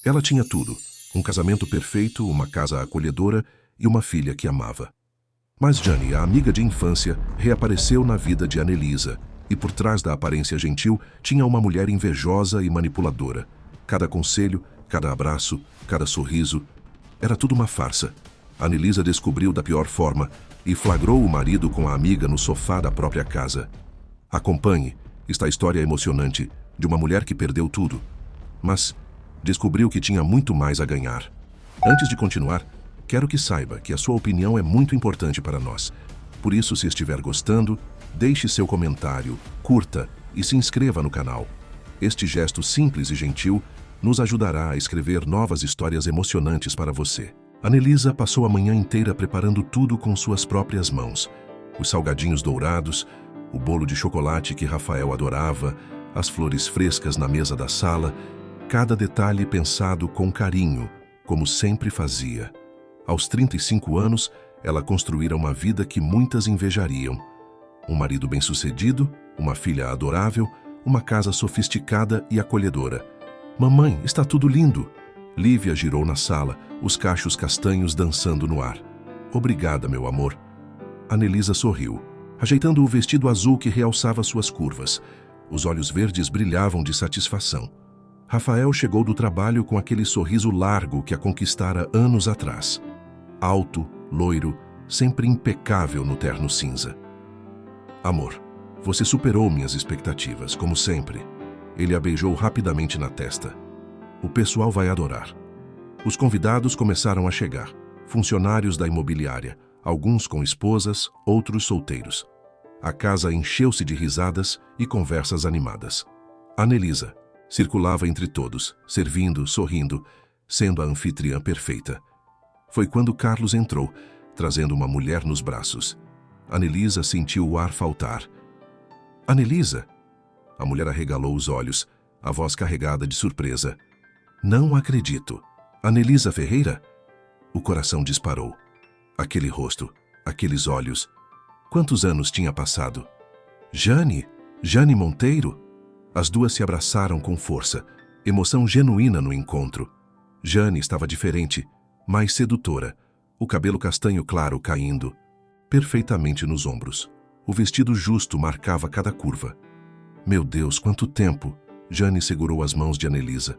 Ela tinha tudo: um casamento perfeito, uma casa acolhedora e uma filha que amava. Mas Jane, a amiga de infância, reapareceu na vida de Anelisa, e por trás da aparência gentil tinha uma mulher invejosa e manipuladora. Cada conselho, cada abraço, cada sorriso, era tudo uma farsa. Anelisa descobriu da pior forma e flagrou o marido com a amiga no sofá da própria casa. Acompanhe esta história emocionante de uma mulher que perdeu tudo, mas descobriu que tinha muito mais a ganhar. Antes de continuar, quero que saiba que a sua opinião é muito importante para nós. Por isso, se estiver gostando, deixe seu comentário, curta e se inscreva no canal. Este gesto simples e gentil nos ajudará a escrever novas histórias emocionantes para você. Anelisa passou a manhã inteira preparando tudo com suas próprias mãos. Os salgadinhos dourados, o bolo de chocolate que Rafael adorava, as flores frescas na mesa da sala, cada detalhe pensado com carinho, como sempre fazia. Aos 35 anos, ela construíra uma vida que muitas invejariam. Um marido bem-sucedido, uma filha adorável, uma casa sofisticada e acolhedora. Mamãe, está tudo lindo! Lívia girou na sala, os cachos castanhos dançando no ar. Obrigada, meu amor. Anelisa sorriu, ajeitando o vestido azul que realçava suas curvas. Os olhos verdes brilhavam de satisfação. Rafael chegou do trabalho com aquele sorriso largo que a conquistara anos atrás. Alto, loiro, sempre impecável no terno cinza. Amor, você superou minhas expectativas, como sempre. Ele a beijou rapidamente na testa. O pessoal vai adorar. Os convidados começaram a chegar. Funcionários da imobiliária, alguns com esposas, outros solteiros. A casa encheu-se de risadas e conversas animadas. Anelisa circulava entre todos, servindo, sorrindo, sendo a anfitriã perfeita. Foi quando Carlos entrou, trazendo uma mulher nos braços. Anelisa sentiu o ar faltar. Anelisa! A mulher arregalou os olhos, a voz carregada de surpresa. Não acredito. Anelisa Ferreira? O coração disparou. Aquele rosto, aqueles olhos. Quantos anos tinha passado? Jane? Jane Monteiro? As duas se abraçaram com força, emoção genuína no encontro. Jane estava diferente, mais sedutora, o cabelo castanho claro caindo perfeitamente nos ombros. O vestido justo marcava cada curva. Meu Deus, quanto tempo! Jane segurou as mãos de Anelisa.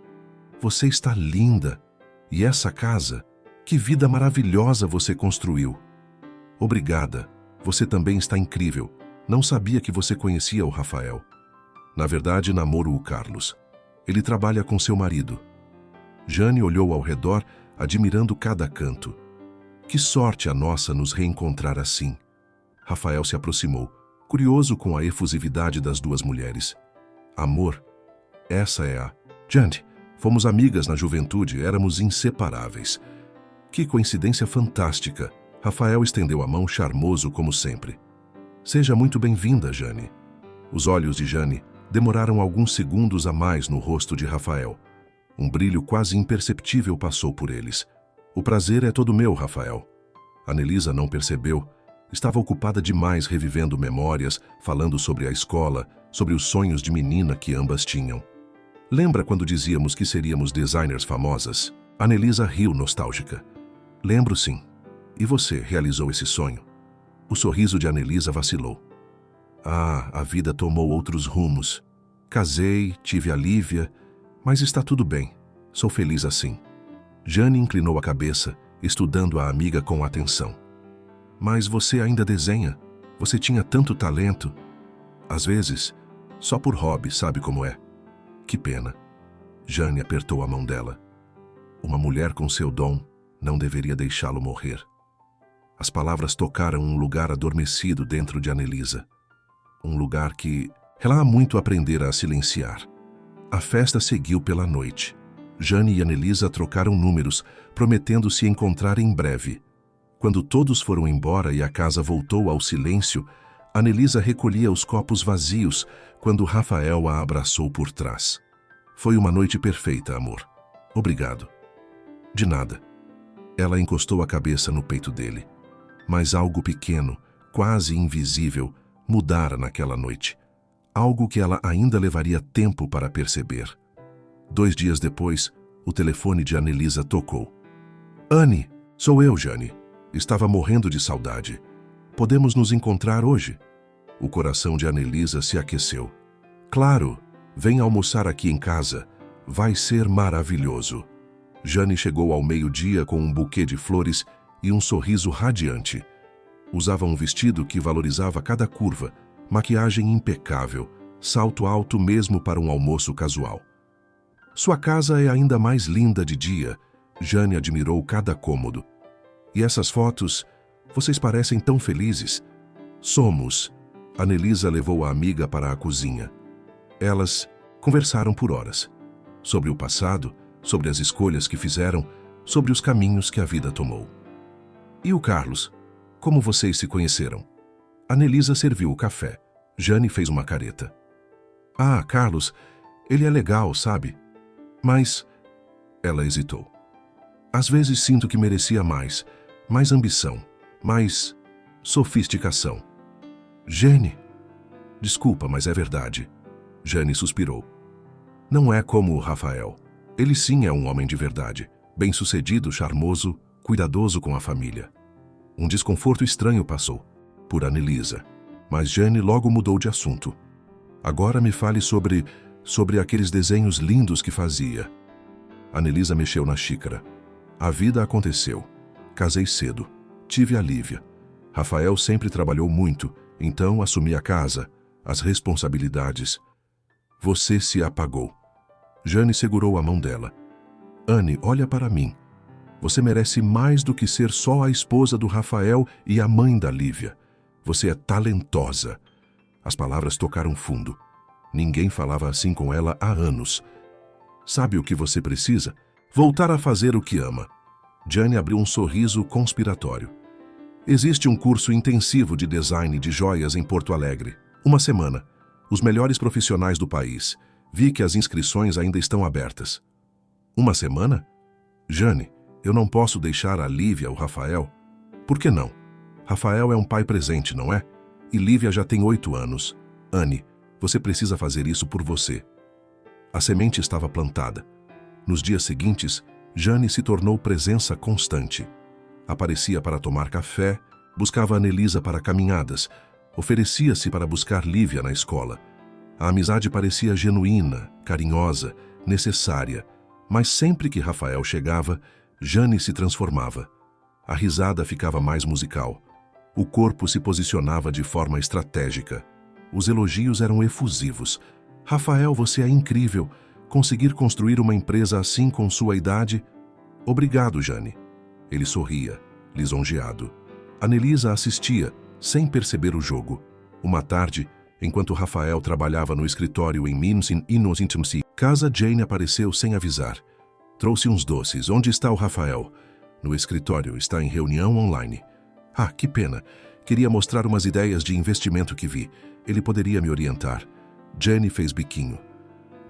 Você está linda! E essa casa? Que vida maravilhosa você construiu! Obrigada! Você também está incrível. Não sabia que você conhecia o Rafael. Na verdade, namoro o Carlos. Ele trabalha com seu marido. Jane olhou ao redor, admirando cada canto. Que sorte a nossa nos reencontrar assim. Rafael se aproximou, curioso com a efusividade das duas mulheres. Amor, essa é a... Jane, fomos amigas na juventude, éramos inseparáveis. Que coincidência fantástica. Rafael estendeu a mão charmoso como sempre. Seja muito bem-vinda, Jane. Os olhos de Jane demoraram alguns segundos a mais no rosto de Rafael. Um brilho quase imperceptível passou por eles. O prazer é todo meu, Rafael. Anelisa não percebeu. Estava ocupada demais revivendo memórias, falando sobre a escola, sobre os sonhos de menina que ambas tinham. Lembra quando dizíamos que seríamos designers famosas? Anelisa riu nostálgica. Lembro sim. E você realizou esse sonho? O sorriso de Anelisa vacilou. Ah, a vida tomou outros rumos. Casei, tive a Lívia, mas está tudo bem. Sou feliz assim. Jane inclinou a cabeça, estudando a amiga com atenção. Mas você ainda desenha? Você tinha tanto talento. Às vezes, só por hobby, sabe como é? Que pena. Jane apertou a mão dela. Uma mulher com seu dom não deveria deixá-lo morrer. As palavras tocaram um lugar adormecido dentro de Anelisa. Um lugar que ela há muito aprendera a silenciar. A festa seguiu pela noite. Jane e Anelisa trocaram números, prometendo se encontrar em breve. Quando todos foram embora e a casa voltou ao silêncio, Anelisa recolhia os copos vazios quando Rafael a abraçou por trás. Foi uma noite perfeita, amor. Obrigado. De nada. Ela encostou a cabeça no peito dele. Mas algo pequeno, quase invisível, mudara naquela noite. Algo que ela ainda levaria tempo para perceber. 2 dias depois, O telefone de Anelisa tocou. Anne, sou eu, Jane. Estava morrendo de saudade. Podemos nos encontrar hoje? O coração de Anelisa se aqueceu. Claro, vem almoçar aqui em casa. Vai ser maravilhoso. Jane chegou ao meio-dia com um buquê de flores e um sorriso radiante. Usava um vestido que valorizava cada curva, maquiagem impecável, salto alto mesmo para um almoço casual. Sua casa é ainda mais linda de dia. Jane admirou cada cômodo. E essas fotos, vocês parecem tão felizes. Somos. Anelisa levou a amiga para a cozinha. Elas conversaram por horas. Sobre o passado, sobre as escolhas que fizeram, sobre os caminhos que a vida tomou. E o Carlos? Como vocês se conheceram? Anelisa serviu o café. Jane fez uma careta. Ah, Carlos, ele é legal, sabe? Mas... Ela hesitou. Às vezes sinto que merecia mais ambição, mais sofisticação. Jane... Desculpa, mas é verdade. Jane suspirou. Não é como o Rafael. Ele sim é um homem de verdade, bem-sucedido, charmoso, cuidadoso com a família. Um desconforto estranho passou por Anelisa, mas Jane logo mudou de assunto. Agora me fale sobre aqueles desenhos lindos que fazia. Anelisa mexeu na xícara. A vida aconteceu. Casei cedo. Tive a Lívia. Rafael sempre trabalhou muito, então assumi a casa, as responsabilidades. Você se apagou. Jane segurou a mão dela. Anne, olha para mim. Você merece mais do que ser só a esposa do Rafael e a mãe da Lívia. Você é talentosa. As palavras tocaram fundo. Ninguém falava assim com ela há anos. Sabe o que você precisa? Voltar a fazer o que ama. Jane abriu um sorriso conspiratório. Existe um curso intensivo de design de joias em Porto Alegre. 1 semana. Os melhores profissionais do país. Vi que as inscrições ainda estão abertas. 1 semana? Jane, eu não posso deixar a Lívia ou Rafael. Por que não? Rafael é um pai presente, não é? E Lívia já tem 8 anos. Anne, você precisa fazer isso por você. A semente estava plantada. Nos dias seguintes, Jane se tornou presença constante. Aparecia para tomar café, buscava Anelisa para caminhadas, oferecia-se para buscar Lívia na escola. A amizade parecia genuína, carinhosa, necessária, mas sempre que Rafael chegava, Jane se transformava. A risada ficava mais musical. O corpo se posicionava de forma estratégica. Os elogios eram efusivos. Rafael, você é incrível. Conseguir construir uma empresa assim com sua idade? Obrigado, Jane. Ele sorria, lisonjeado. Anelisa assistia, sem perceber o jogo. Uma tarde, enquanto Rafael trabalhava no escritório em Means in Intimacy, casa Jane apareceu sem avisar. Trouxe uns doces. Onde está o Rafael? No escritório, está em reunião online. Ah, que pena. Queria mostrar umas ideias de investimento que vi. Ele poderia me orientar. Jane fez biquinho.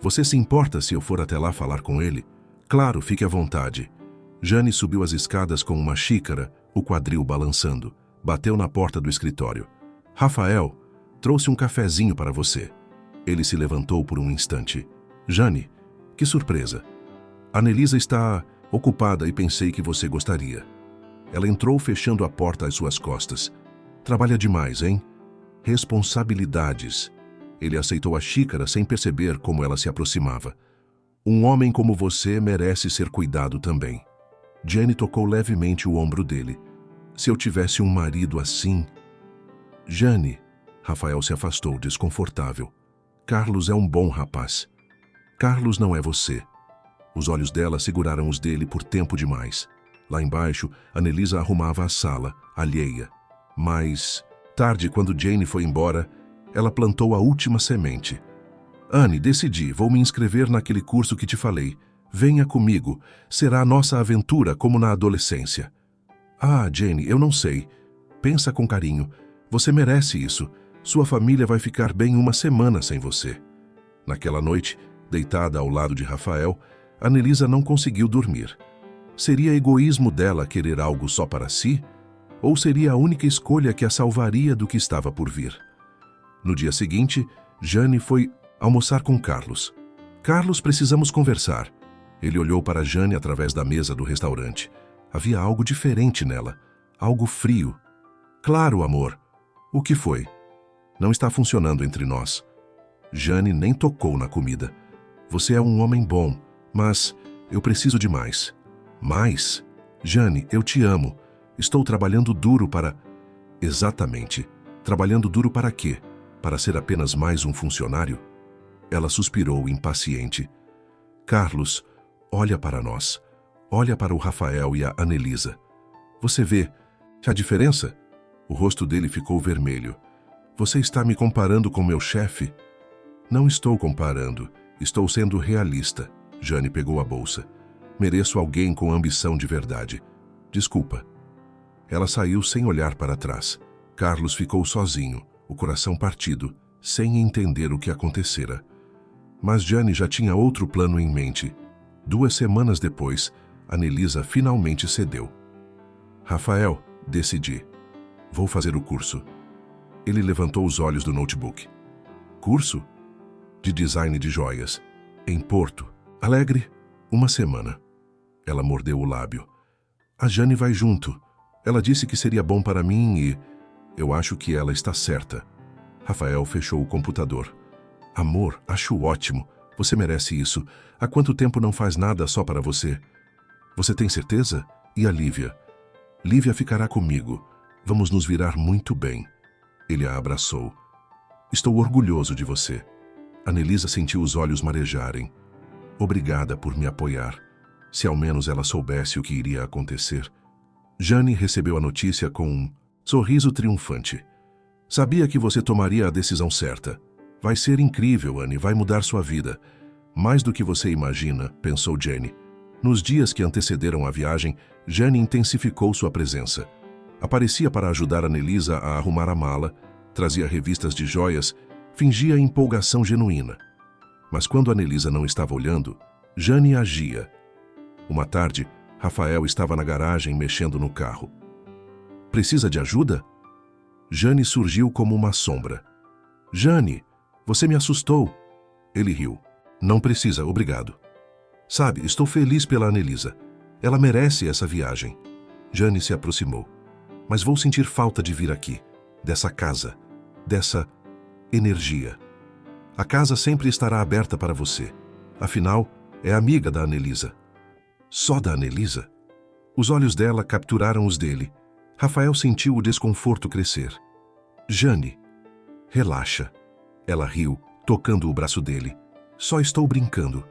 Você se importa se eu for até lá falar com ele? Claro, fique à vontade. Jane subiu as escadas com uma xícara, o quadril balançando. Bateu na porta do escritório. Rafael, trouxe um cafezinho para você. Ele se levantou por um instante. Jane, que surpresa. Anelisa está ocupada e pensei que você gostaria. Ela entrou fechando a porta às suas costas. Trabalha demais, hein? Responsabilidades. Ele aceitou a xícara sem perceber como ela se aproximava. Um homem como você merece ser cuidado também. Jane tocou levemente o ombro dele. Se eu tivesse um marido assim... Jane... Rafael se afastou, desconfortável. Carlos é um bom rapaz. Carlos não é você. Os olhos dela seguraram os dele por tempo demais. Lá embaixo, Anelisa arrumava a sala, alheia. Mas, tarde, quando Jane foi embora, ela plantou a última semente. Anne, decidi, vou me inscrever naquele curso que te falei. Venha comigo, será a nossa aventura como na adolescência. Ah, Jane, eu não sei. Pensa com carinho. Você merece isso. Sua família vai ficar bem 1 semana sem você. Naquela noite, deitada ao lado de Rafael, Anelisa não conseguiu dormir. Seria egoísmo dela querer algo só para si? Ou seria a única escolha que a salvaria do que estava por vir? No dia seguinte, Jane foi almoçar com Carlos. Carlos, precisamos conversar. Ele olhou para Jane através da mesa do restaurante. Havia algo diferente nela, algo frio. Claro, amor. O que foi? Não está funcionando entre nós. Jane nem tocou na comida. Você é um homem bom, mas eu preciso de mais. Mais? Jane, eu te amo. Estou trabalhando duro para... Exatamente. Trabalhando duro para quê? Para ser apenas mais um funcionário? Ela suspirou, impaciente. Carlos, olha para nós. Olha para o Rafael e a Anelisa. Você vê a diferença? O rosto dele ficou vermelho. Você está me comparando com meu chefe? Não estou comparando. Estou sendo realista. Jane pegou a bolsa. Mereço alguém com ambição de verdade. Desculpa. Ela saiu sem olhar para trás. Carlos ficou sozinho, o coração partido, sem entender o que acontecera. Mas Jane já tinha outro plano em mente. 2 semanas depois, Anelisa finalmente cedeu. Rafael, decidi. Vou fazer o curso. Ele levantou os olhos do notebook. Curso? De design de joias. Em Porto Alegre, 1 semana. Ela mordeu o lábio. A Jane vai junto. Ela disse que seria bom para mim e... eu acho que ela está certa. Rafael fechou o computador. Amor, acho ótimo. Você merece isso. Há quanto tempo não faz nada só para você? Você tem certeza? E a Lívia? Lívia ficará comigo. Vamos nos virar muito bem. Ele a abraçou. Estou orgulhoso de você. Anelisa sentiu os olhos marejarem. Obrigada por me apoiar. Se ao menos ela soubesse o que iria acontecer. Jane recebeu a notícia com um sorriso triunfante. Sabia que você tomaria a decisão certa. Vai ser incrível, Anne, vai mudar sua vida. Mais do que você imagina, pensou Jane. Nos dias que antecederam a viagem, Jane intensificou sua presença. Aparecia para ajudar Anelisa a arrumar a mala, trazia revistas de joias, fingia empolgação genuína. Mas quando Anelisa não estava olhando, Jane agia. Uma tarde, Rafael estava na garagem mexendo no carro. Precisa de ajuda? Jane surgiu como uma sombra. Jane, você me assustou. Ele riu. Não precisa, obrigado. Sabe, estou feliz pela Anelisa. Ela merece essa viagem. Jane se aproximou. Mas vou sentir falta de vir aqui, dessa casa, dessa energia. A casa sempre estará aberta para você. Afinal, é amiga da Anelisa. Só da Anelisa? Os olhos dela capturaram os dele. Rafael sentiu o desconforto crescer. Jane, relaxa. Ela riu, tocando o braço dele. Só estou brincando.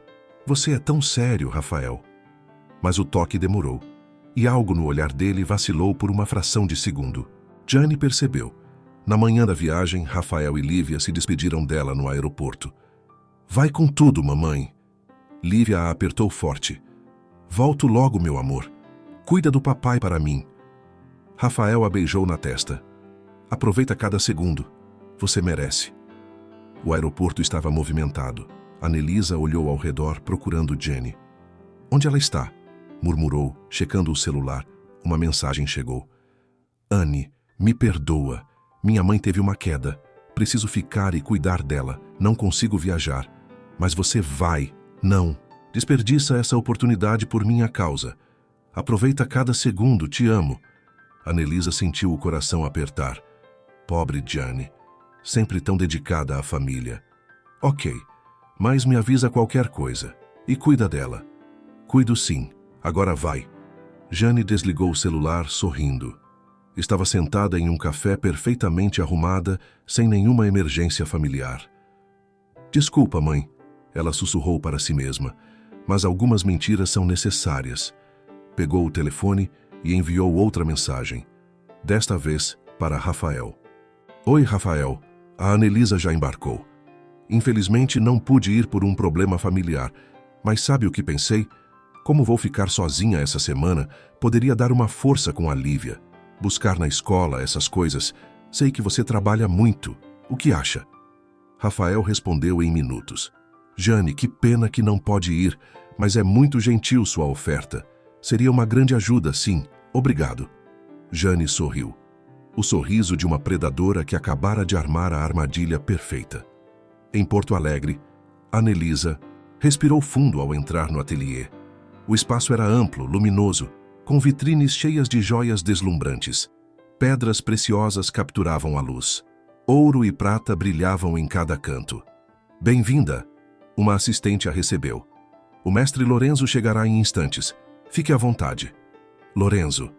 Você é tão sério, Rafael. Mas o toque demorou. E algo no olhar dele vacilou por uma fração de segundo. Jane percebeu. Na manhã da viagem, Rafael e Lívia se despediram dela no aeroporto. Vai com tudo, mamãe. Lívia a apertou forte. Volto logo, meu amor. Cuida do papai para mim. Rafael a beijou na testa. Aproveita cada segundo. Você merece. O aeroporto estava movimentado. Anelisa olhou ao redor procurando Jane. Onde ela está? Murmurou, checando o celular. Uma mensagem chegou. Anne, me perdoa. Minha mãe teve uma queda. Preciso ficar e cuidar dela. Não consigo viajar. Mas você vai. Não. Desperdiça essa oportunidade por minha causa. Aproveita cada segundo, te amo. Anelisa sentiu o coração apertar. Pobre Jane. Sempre tão dedicada à família. Ok, mas me avisa qualquer coisa. E cuida dela. Cuido sim. Agora vai. Jane desligou o celular, sorrindo. Estava sentada em um café perfeitamente arrumada, sem nenhuma emergência familiar. Desculpa, mãe. Ela sussurrou para si mesma. Mas algumas mentiras são necessárias. Pegou o telefone e enviou outra mensagem. Desta vez, para Rafael. Oi, Rafael. A Anelisa já embarcou. Infelizmente, não pude ir por um problema familiar. Mas sabe o que pensei? Como vou ficar sozinha essa semana, poderia dar uma força com a Lívia. Buscar na escola, essas coisas. Sei que você trabalha muito. O que acha? Rafael respondeu em minutos. Jane, que pena que não pode ir, mas é muito gentil sua oferta. Seria uma grande ajuda, sim. Obrigado. Jane sorriu. O sorriso de uma predadora que acabara de armar a armadilha perfeita. Em Porto Alegre, Anelisa Respirou fundo ao entrar no ateliê. O espaço era amplo, luminoso, com vitrines cheias de joias deslumbrantes. Pedras preciosas capturavam a luz. Ouro e prata brilhavam em cada canto. Bem-vinda! Uma assistente a recebeu. O mestre Lorenzo chegará em instantes. Fique à vontade. Lorenzo.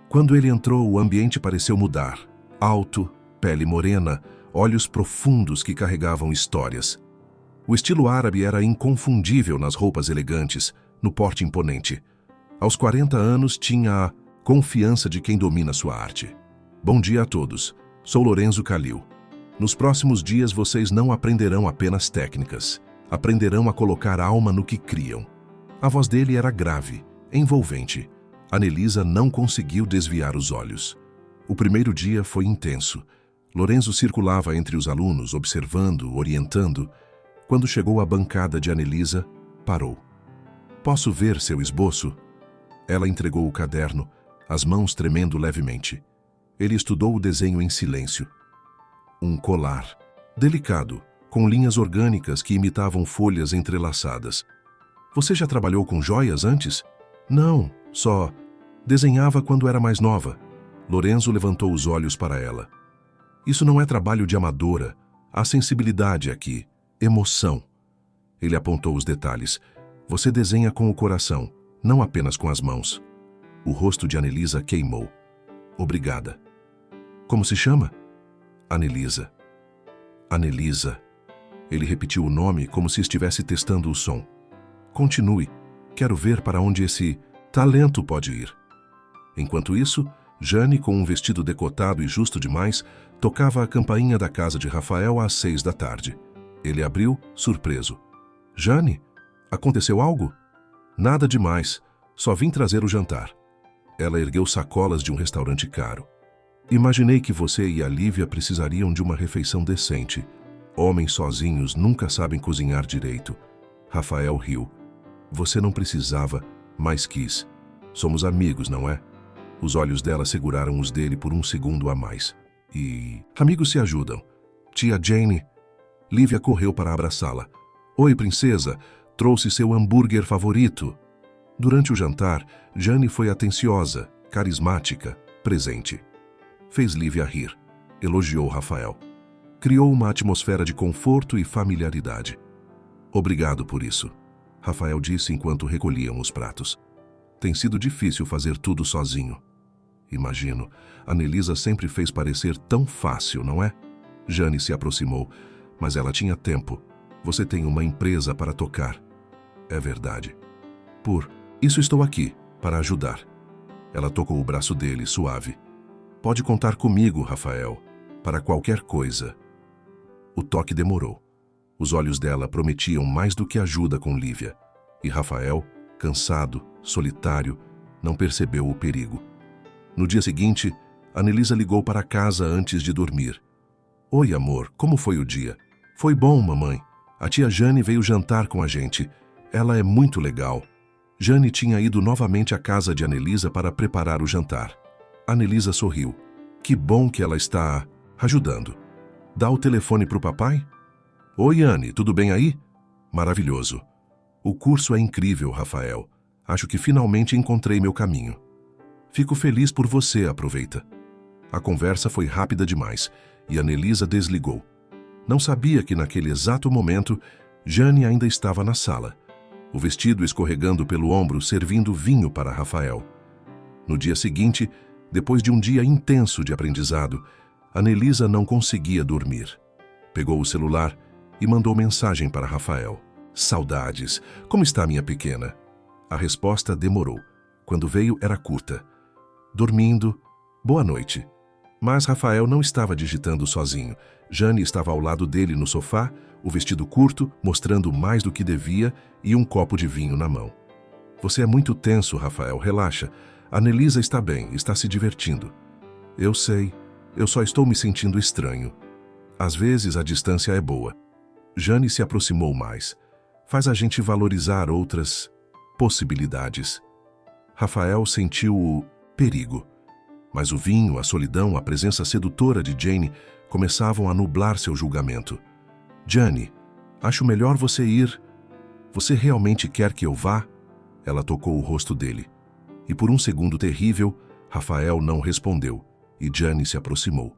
Quando ele entrou, o ambiente pareceu mudar. Alto, pele morena, olhos profundos que carregavam histórias. O estilo árabe era inconfundível nas roupas elegantes, no porte imponente. Aos 40 anos, tinha a confiança de quem domina sua arte. Bom dia a todos. Sou Lorenzo Calil. Nos próximos dias, vocês não aprenderão apenas técnicas. Aprenderão a colocar alma no que criam. A voz dele era grave, envolvente. Anelisa não conseguiu desviar os olhos. O primeiro dia foi intenso. Lorenzo circulava entre os alunos, observando, orientando. Quando chegou à bancada de Anelisa, parou. Posso ver seu esboço? Ela entregou o caderno, as mãos tremendo levemente. Ele estudou o desenho em silêncio. Um colar, delicado, com linhas orgânicas que imitavam folhas entrelaçadas. Você já trabalhou com joias antes? Não, só desenhava quando era mais nova. Lorenzo levantou os olhos para ela. Isso não é trabalho de amadora. Há sensibilidade aqui, emoção. Ele apontou os detalhes. Você desenha com o coração, não apenas com as mãos. O rosto de Anelisa queimou. Obrigada. Como se chama? Anelisa. Anelisa. Ele repetiu o nome como se estivesse testando o som. Continue. Quero ver para onde esse talento pode ir. Enquanto isso, Jane, com um vestido decotado e justo demais, tocava a campainha da casa de Rafael às 6 da tarde. Ele abriu, surpreso. Jane, aconteceu algo? Nada demais. Só vim trazer o jantar. Ela ergueu sacolas de um restaurante caro. Imaginei que você e a Lívia precisariam de uma refeição decente. Homens sozinhos nunca sabem cozinhar direito. Rafael riu. Você não precisava, mas quis. Somos amigos, não é? Os olhos dela seguraram os dele por um segundo a mais. Amigos se ajudam. Tia Jane. Lívia correu para abraçá-la. Oi, princesa. Trouxe seu hambúrguer favorito. Durante o jantar, Jane foi atenciosa, carismática, presente. Fez Lívia rir. Elogiou Rafael. Criou uma atmosfera de conforto e familiaridade. Obrigado por isso, Rafael disse enquanto recolhiam os pratos. Tem sido difícil fazer tudo sozinho. Imagino. Anelisa sempre fez parecer tão fácil, não é? Jane se aproximou, mas ela tinha tempo. Você tem uma empresa para tocar. É verdade. Por isso estou aqui, para ajudar. Ela tocou o braço dele, suave. Pode contar comigo, Rafael, para qualquer coisa. O toque demorou. Os olhos dela prometiam mais do que ajuda com Lívia. E Rafael, cansado, solitário, não percebeu o perigo. No dia seguinte, Anelisa ligou para casa antes de dormir. Oi, amor, como foi o dia? Foi bom, mamãe. A tia Jane veio jantar com a gente. Ela é muito legal. Jane tinha ido novamente à casa de Anelisa para preparar o jantar. Anelisa sorriu. Que bom que ela está ajudando. Dá o telefone para o papai? Oi, Anne, tudo bem aí? Maravilhoso. O curso é incrível, Rafael. Acho que finalmente encontrei meu caminho. Fico feliz por você, aproveita. A conversa foi rápida demais e Anelisa desligou. Não sabia que naquele exato momento, Jane ainda estava na sala. O vestido escorregando pelo ombro, servindo vinho para Rafael. No dia seguinte, depois de um dia intenso de aprendizado, Anelisa não conseguia dormir. Pegou o celular e mandou mensagem para Rafael. Saudades, como está minha pequena? A resposta demorou. Quando veio, era curta. Dormindo, boa noite. Mas Rafael não estava digitando sozinho. Jane estava ao lado dele no sofá, o vestido curto, mostrando mais do que devia, e um copo de vinho na mão. Você é muito tenso, Rafael, relaxa. Anelisa está bem, está se divertindo. Eu sei, eu só estou me sentindo estranho. Às vezes a distância é boa. Jane se aproximou mais. Faz a gente valorizar outras possibilidades. Rafael sentiu o perigo. Mas o vinho, a solidão, a presença sedutora de Jane começavam a nublar seu julgamento. Jane, acho melhor você ir. Você realmente quer que eu vá? Ela tocou o rosto dele. E por um segundo terrível, Rafael não respondeu, e Gianni se aproximou.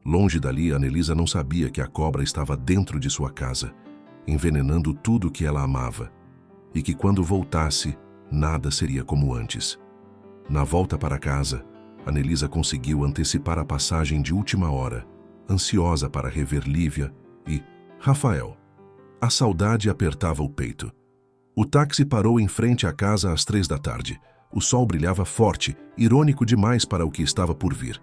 Longe dali, Anelisa não sabia que a cobra estava dentro de sua casa, envenenando tudo que ela amava, e que quando voltasse, nada seria como antes. Na volta para casa, Anelisa conseguiu antecipar a passagem de última hora, ansiosa para rever Lívia e Rafael. A saudade apertava o peito. O táxi parou em frente à casa às 3 da tarde. O sol brilhava forte, irônico demais para o que estava por vir.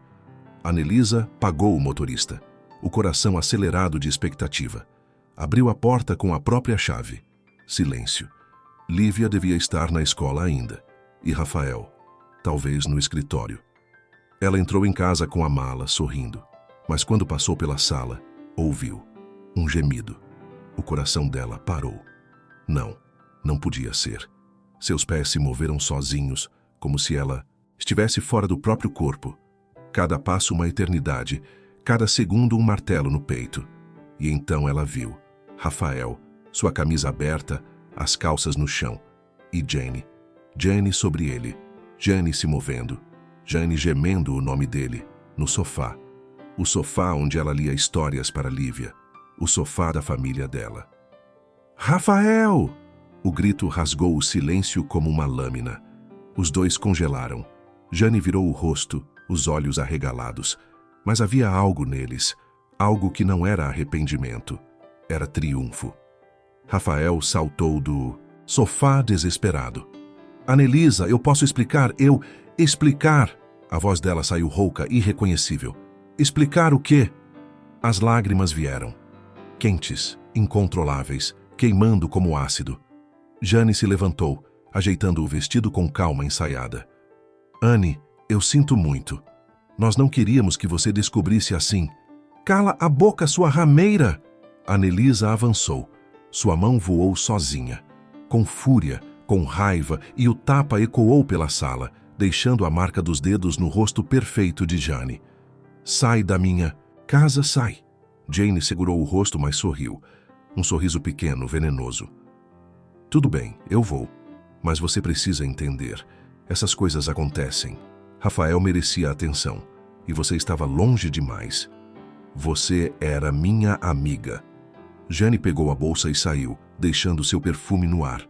Anelisa pagou o motorista, o coração acelerado de expectativa. Abriu a porta com a própria chave. Silêncio. Lívia devia estar na escola ainda. E Rafael, talvez no escritório. Ela entrou em casa com a mala, sorrindo. Mas quando passou pela sala, ouviu um gemido. O coração dela parou. Não podia ser. Seus pés se moveram sozinhos, como se ela estivesse fora do próprio corpo. Cada passo uma eternidade, cada segundo um martelo no peito. E então ela viu Rafael, sua camisa aberta, as calças no chão. E Gianni sobre ele. Gianni se movendo. Gianni gemendo o nome dele, no sofá. O sofá onde ela lia histórias para Lívia. O sofá da família dela. Rafael! O grito rasgou o silêncio como uma lâmina. Os dois congelaram. Gianni virou o rosto, os olhos arregalados. Mas havia algo neles, algo que não era arrependimento, era triunfo. Rafael saltou do sofá desesperado. Anelisa, eu posso explicar, explicar. A voz dela saiu rouca, irreconhecível. Explicar o quê? As lágrimas vieram. Quentes, incontroláveis, queimando como ácido. Gianni se levantou, ajeitando o vestido com calma ensaiada. Anne, eu sinto muito. Nós não queríamos que você descobrisse assim. Cala a boca, sua rameira! Anelisa avançou. Sua mão voou sozinha. Com fúria, com raiva, e o tapa ecoou pela sala, deixando a marca dos dedos no rosto perfeito de Gianni. Sai da minha casa, sai. Jane segurou o rosto, mas sorriu. Um sorriso pequeno, venenoso. Tudo bem, eu vou. Mas você precisa entender. Essas coisas acontecem. Rafael merecia atenção. E você estava longe demais. Você era minha amiga. Jane pegou a bolsa e saiu, deixando seu perfume no ar.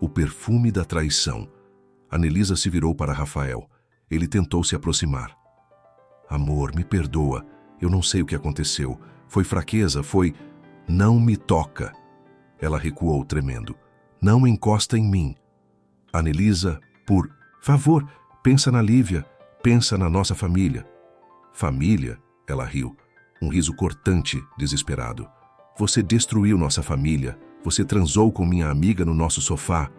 O perfume da traição. Anelisa se virou para Rafael. Ele tentou se aproximar. Amor, me perdoa. Eu não sei o que aconteceu. Foi fraqueza, foi... Não me toca. Ela recuou, tremendo. Não encosta em mim. Anelisa, por favor, pensa na Lívia. Pensa na nossa família. Família? Ela riu. Um riso cortante, desesperado. Você destruiu nossa família. Você transou com minha amiga no nosso sofá.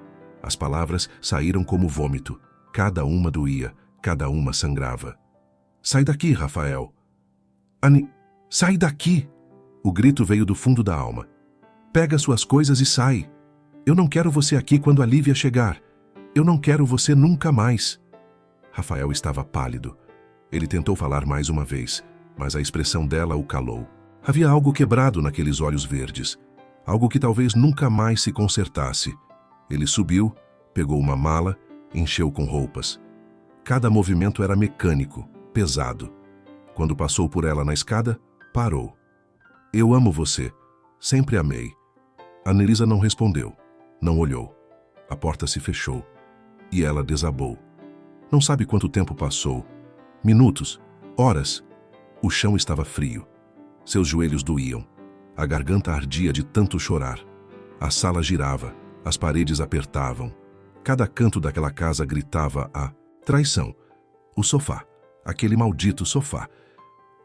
As palavras saíram como vômito. Cada uma doía, cada uma sangrava. Sai daqui, Rafael. Sai daqui! O grito veio do fundo da alma. Pega suas coisas e sai. Eu não quero você aqui quando a Lívia chegar. Eu não quero você nunca mais. Rafael estava pálido. Ele tentou falar mais uma vez, mas a expressão dela o calou. Havia algo quebrado naqueles olhos verdes. Algo que talvez nunca mais se consertasse. Ele subiu, pegou uma mala, encheu com roupas. Cada movimento era mecânico, pesado. Quando passou por ela na escada, parou. Eu amo você. Sempre amei. Anelisa não respondeu. Não olhou. A porta se fechou. E ela desabou. Não sabe quanto tempo passou. Minutos. Horas. O chão estava frio. Seus joelhos doíam. A garganta ardia de tanto chorar. A sala girava. As paredes apertavam. Cada canto daquela casa gritava a traição. O sofá. Aquele maldito sofá.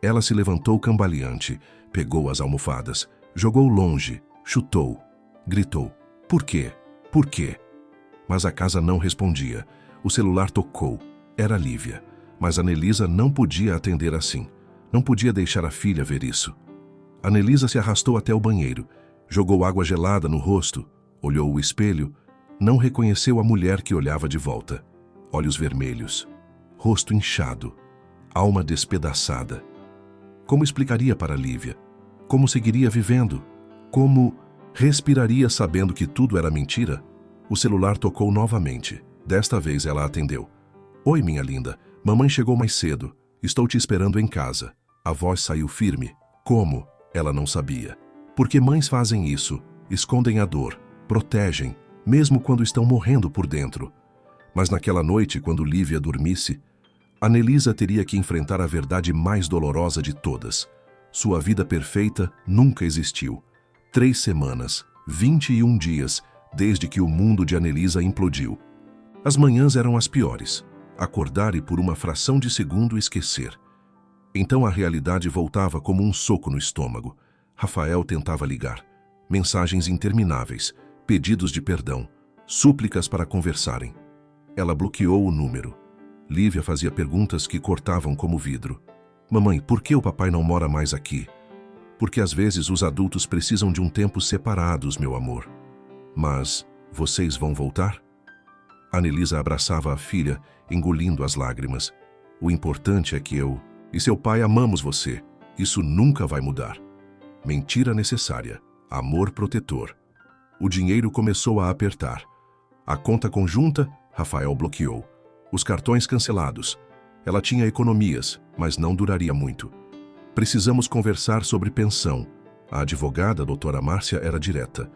Ela se levantou cambaleante, pegou as almofadas, jogou longe, chutou, gritou. Por quê? Por quê? Mas a casa não respondia. O celular tocou. Era Lívia. Mas Anelisa não podia atender assim. Não podia deixar a filha ver isso. Anelisa se arrastou até o banheiro, jogou água gelada no rosto, olhou o espelho, não reconheceu a mulher que olhava de volta. Olhos vermelhos, rosto inchado, alma despedaçada. Como explicaria para Lívia? Como seguiria vivendo? Como... Respiraria sabendo que tudo era mentira? O celular tocou novamente. Desta vez ela atendeu. Oi, minha linda. Mamãe chegou mais cedo. Estou te esperando em casa. A voz saiu firme. Como? Ela não sabia. Porque mães fazem isso. Escondem a dor. Protegem, mesmo quando estão morrendo por dentro. Mas naquela noite, quando Lívia dormisse, Anelisa teria que enfrentar a verdade mais dolorosa de todas. Sua vida perfeita nunca existiu. 3 semanas, 21 dias, desde que o mundo de Anelisa implodiu. As manhãs eram as piores. Acordar e por uma fração de segundo esquecer. Então a realidade voltava como um soco no estômago. Rafael tentava ligar. Mensagens intermináveis, pedidos de perdão, súplicas para conversarem. Ela bloqueou o número. Lívia fazia perguntas que cortavam como vidro. Mamãe, por que o papai não mora mais aqui? Porque às vezes os adultos precisam de um tempo separados, meu amor. Mas vocês vão voltar? Anelisa abraçava a filha, engolindo as lágrimas. O importante é que eu e seu pai amamos você. Isso nunca vai mudar. Mentira necessária. Amor protetor. O dinheiro começou a apertar. A conta conjunta, Rafael bloqueou. Os cartões cancelados. Ela tinha economias, mas não duraria muito. Precisamos conversar sobre pensão. A advogada, doutora Márcia, era direta.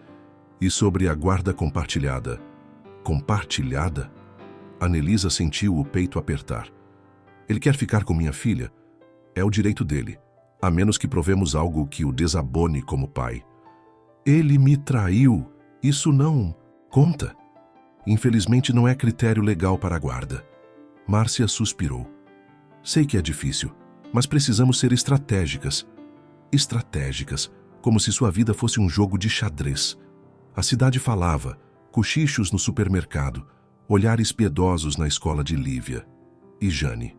E sobre a guarda compartilhada. Compartilhada? Anelisa sentiu o peito apertar. Ele quer ficar com minha filha? É o direito dele, a menos que provemos algo que o desabone como pai. Ele me traiu. Isso não conta. Infelizmente não é critério legal para a guarda. Márcia suspirou. Sei que é difícil, mas precisamos ser estratégicas. Estratégicas, como se sua vida fosse um jogo de xadrez. A cidade falava, cochichos no supermercado, olhares piedosos na escola de Lívia. E Jane?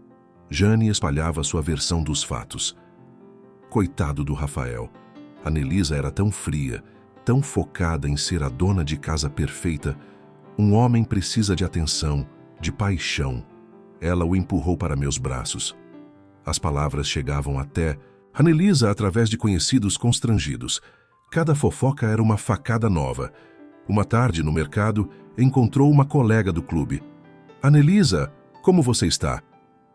Jane espalhava sua versão dos fatos. Coitado do Rafael. Anelisa era tão fria, tão focada em ser a dona de casa perfeita. Um homem precisa de atenção, de paixão. Ela o empurrou para meus braços. As palavras chegavam até Anelisa através de conhecidos constrangidos. Cada fofoca era uma facada nova. Uma tarde, no mercado, encontrou uma colega do clube. Anelisa, como você está?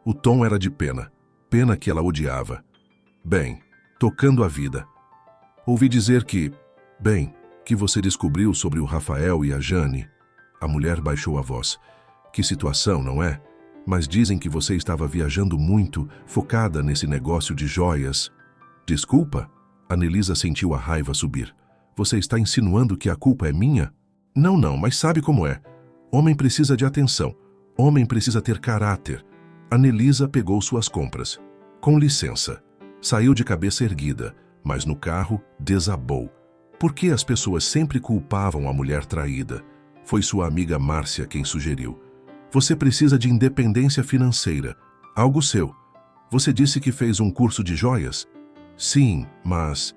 O tom era de pena. Pena que ela odiava. Bem, tocando a vida. Ouvi dizer que você descobriu sobre o Rafael e a Jane. A mulher baixou a voz. Que situação, não é? Mas dizem que você estava viajando muito, focada nesse negócio de joias. Desculpa? Anelisa sentiu a raiva subir. Você está insinuando que a culpa é minha? Não, mas sabe como é. Homem precisa de atenção. Homem precisa ter caráter. Anelisa pegou suas compras. Com licença. Saiu de cabeça erguida, mas no carro desabou. Por que as pessoas sempre culpavam a mulher traída? Foi sua amiga Márcia quem sugeriu. Você precisa de independência financeira. Algo seu. Você disse que fez um curso de joias? Sim, mas...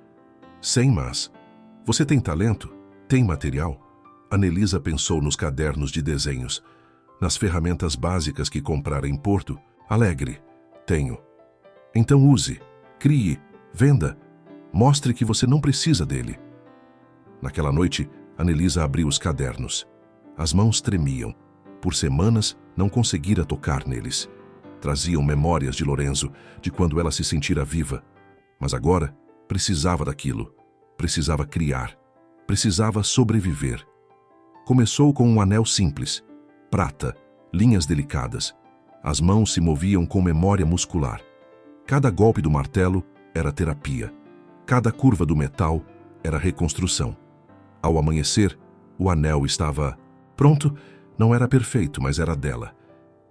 Sem mas. Você tem talento? Tem material? Anelisa pensou nos cadernos de desenhos. Nas ferramentas básicas que comprara em Porto Alegre. Tenho. Então use, crie, venda. Mostre que você não precisa dele. Naquela noite, Anelisa abriu os cadernos. As mãos tremiam. Por semanas, não conseguira tocar neles. Traziam memórias de Lorenzo, de quando ela se sentira viva. Mas agora, precisava daquilo. Precisava criar. Precisava sobreviver. Começou com um anel simples. Prata, linhas delicadas. As mãos se moviam com memória muscular. Cada golpe do martelo era terapia. Cada curva do metal era reconstrução. Ao amanhecer, o anel estava pronto. Não era perfeito, mas era dela.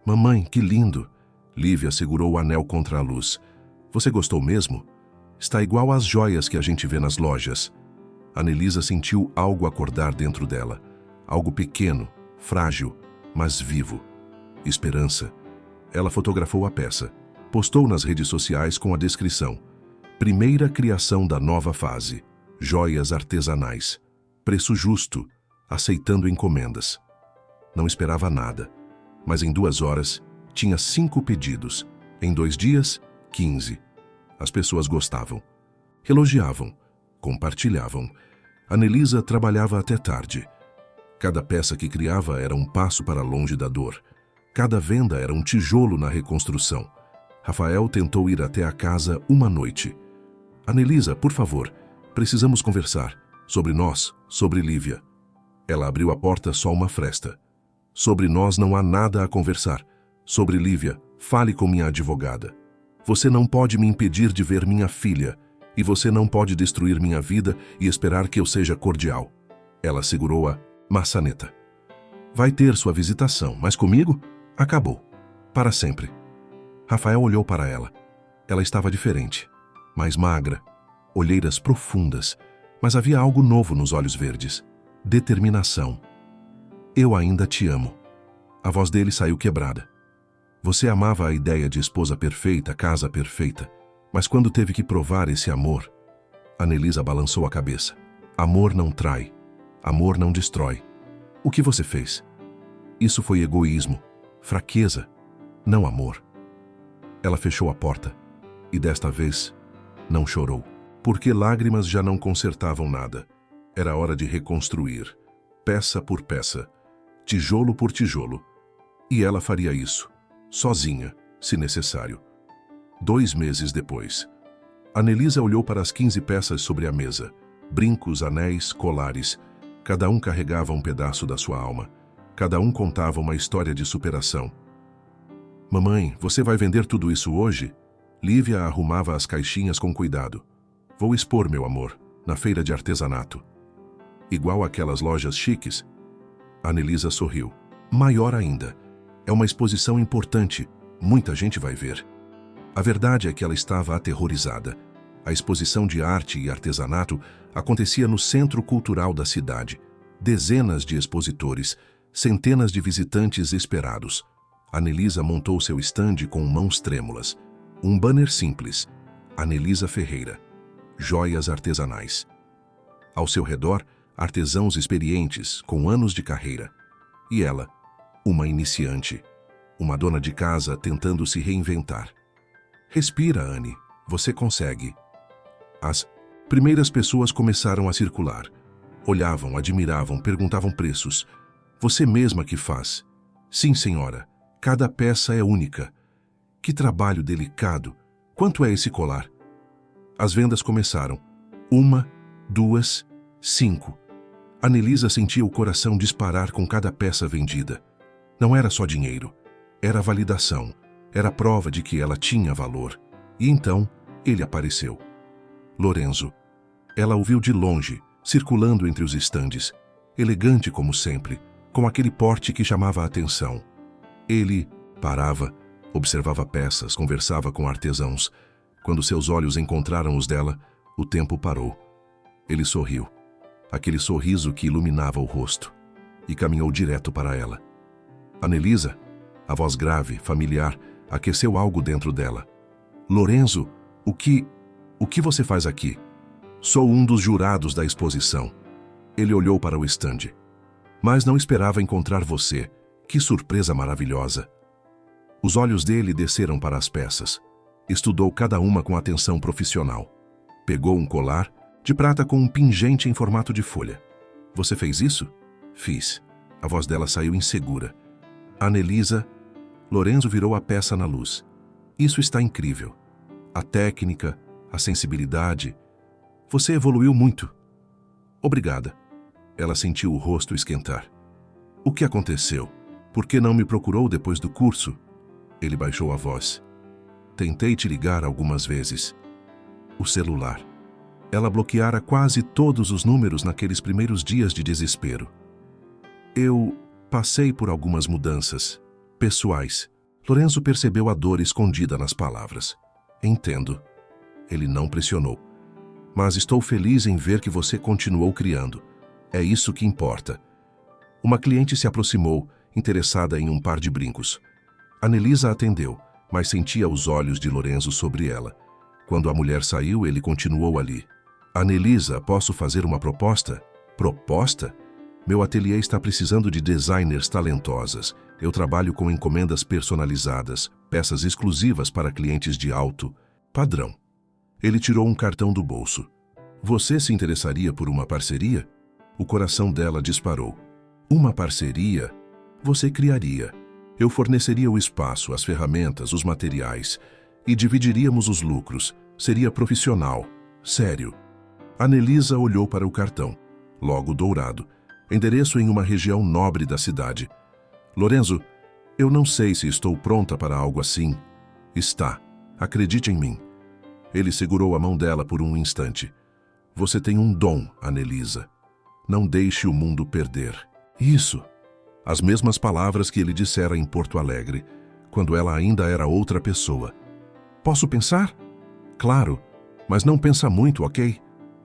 Mamãe, que lindo! Lívia segurou o anel contra a luz. Você gostou mesmo? Está igual às joias que a gente vê nas lojas. Anelisa sentiu algo acordar dentro dela. Algo pequeno, frágil, mas vivo. Esperança. Ela fotografou a peça. Postou nas redes sociais com a descrição. Primeira criação da nova fase. Joias artesanais. Preço justo. Aceitando encomendas. Não esperava nada. Mas em 2 horas, tinha 5 pedidos. Em 2 dias, 15. As pessoas gostavam. Elogiavam. Compartilhavam. Anelisa trabalhava até tarde. Cada peça que criava era um passo para longe da dor. Cada venda era um tijolo na reconstrução. Rafael tentou ir até a casa uma noite. Anelisa, por favor, precisamos conversar. Sobre nós, sobre Lívia. Ela abriu a porta só uma fresta. Sobre nós não há nada a conversar. Sobre Lívia, fale com minha advogada. Você não pode me impedir de ver minha filha, e você não pode destruir minha vida e esperar que eu seja cordial. Ela segurou a maçaneta. Vai ter sua visitação, mas comigo, acabou. Para sempre. Rafael olhou para ela. Ela estava diferente, mais magra, olheiras profundas, mas havia algo novo nos olhos verdes. Determinação. Eu ainda te amo. A voz dele saiu quebrada. Você amava a ideia de esposa perfeita, casa perfeita, mas quando teve que provar esse amor, Anelisa balançou a cabeça. Amor não trai. Amor não destrói. O que você fez? Isso foi egoísmo, fraqueza, não amor. Ela fechou a porta e desta vez não chorou, porque lágrimas já não consertavam nada. Era hora de reconstruir, peça por peça, tijolo por tijolo. E ela faria isso, sozinha, se necessário. 2 meses depois, Anelisa olhou para as 15 peças sobre a mesa. Brincos, anéis, colares. Cada um carregava um pedaço da sua alma. Cada um contava uma história de superação. Mamãe, você vai vender tudo isso hoje? Lívia arrumava as caixinhas com cuidado. Vou expor, meu amor, na feira de artesanato. Igual aquelas lojas chiques? Anelisa sorriu. Maior ainda. É uma exposição importante. Muita gente vai ver. A verdade é que ela estava aterrorizada. A exposição de arte e artesanato acontecia no centro cultural da cidade. Dezenas de expositores, centenas de visitantes esperados. Anelisa montou seu estande com mãos trêmulas. Um banner simples. Anelisa Ferreira. Joias artesanais. Ao seu redor, artesãos experientes, com anos de carreira. E ela, uma iniciante. Uma dona de casa tentando se reinventar. Respira, Anne. Você consegue. As primeiras pessoas começaram a circular. Olhavam, admiravam, perguntavam preços. Você mesma que faz. Sim, senhora. Cada peça é única. Que trabalho delicado. Quanto é esse colar? As vendas começaram. 1, 2, 5. Anelisa sentia o coração disparar com cada peça vendida. Não era só dinheiro. Era validação. Era prova de que ela tinha valor. E então, ele apareceu. Lorenzo. Ela o viu de longe, circulando entre os estandes. Elegante como sempre, com aquele porte que chamava a atenção. Ele parava, observava peças, conversava com artesãos. Quando seus olhos encontraram os dela, o tempo parou. Ele sorriu. Aquele sorriso que iluminava o rosto. E caminhou direto para ela. Anelisa, a voz grave, familiar, aqueceu algo dentro dela. Lorenzo, o que você faz aqui? Sou um dos jurados da exposição. Ele olhou para o estande. Mas não esperava encontrar você. Que surpresa maravilhosa. Os olhos dele desceram para as peças. Estudou cada uma com atenção profissional. Pegou um colar, de prata com um pingente em formato de folha. Você fez isso? Fiz. A voz dela saiu insegura. Anelisa, Lorenzo virou a peça na luz. Isso está incrível. A técnica, a sensibilidade. Você evoluiu muito. Obrigada. Ela sentiu o rosto esquentar. O que aconteceu? Por que não me procurou depois do curso? Ele baixou a voz. Tentei te ligar algumas vezes. O celular. Ela bloqueara quase todos os números naqueles primeiros dias de desespero. Eu passei por algumas mudanças pessoais. Lorenzo percebeu a dor escondida nas palavras. Entendo. Ele não pressionou. Mas estou feliz em ver que você continuou criando. É isso que importa. Uma cliente se aproximou, interessada em um par de brincos. Anelisa atendeu, mas sentia os olhos de Lorenzo sobre ela. Quando a mulher saiu, ele continuou ali. Anelisa, posso fazer uma proposta? Proposta? Meu ateliê está precisando de designers talentosas. Eu trabalho com encomendas personalizadas, peças exclusivas para clientes de alto padrão. Ele tirou um cartão do bolso. Você se interessaria por uma parceria? O coração dela disparou. Uma parceria? Você criaria. Eu forneceria o espaço, as ferramentas, os materiais e dividiríamos os lucros. Seria profissional. Sério. Anelisa olhou para o cartão. Logo dourado. Endereço em uma região nobre da cidade. Lorenzo, eu não sei se estou pronta para algo assim. Está. Acredite em mim. Ele segurou a mão dela por um instante. Você tem um dom, Anelisa. Não deixe o mundo perder. Isso. As mesmas palavras que ele dissera em Porto Alegre, quando ela ainda era outra pessoa. Posso pensar? Claro, mas não pensa muito, ok?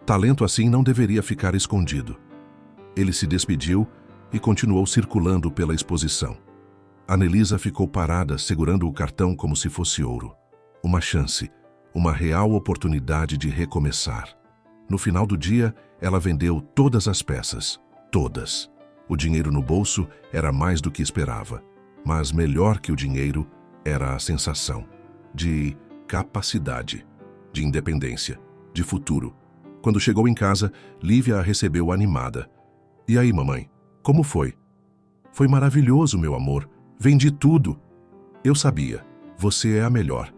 Talento assim não deveria ficar escondido. Ele se despediu e continuou circulando pela exposição. Anelisa ficou parada, segurando o cartão como se fosse ouro. Uma chance, uma real oportunidade de recomeçar. No final do dia, ela vendeu todas as peças. Todas. O dinheiro no bolso era mais do que esperava. Mas melhor que o dinheiro era a sensação de capacidade, de independência, de futuro. Quando chegou em casa, Lívia a recebeu animada. E aí, mamãe? Como foi? Foi maravilhoso, meu amor. Vendi tudo. Eu sabia. Você é a melhor.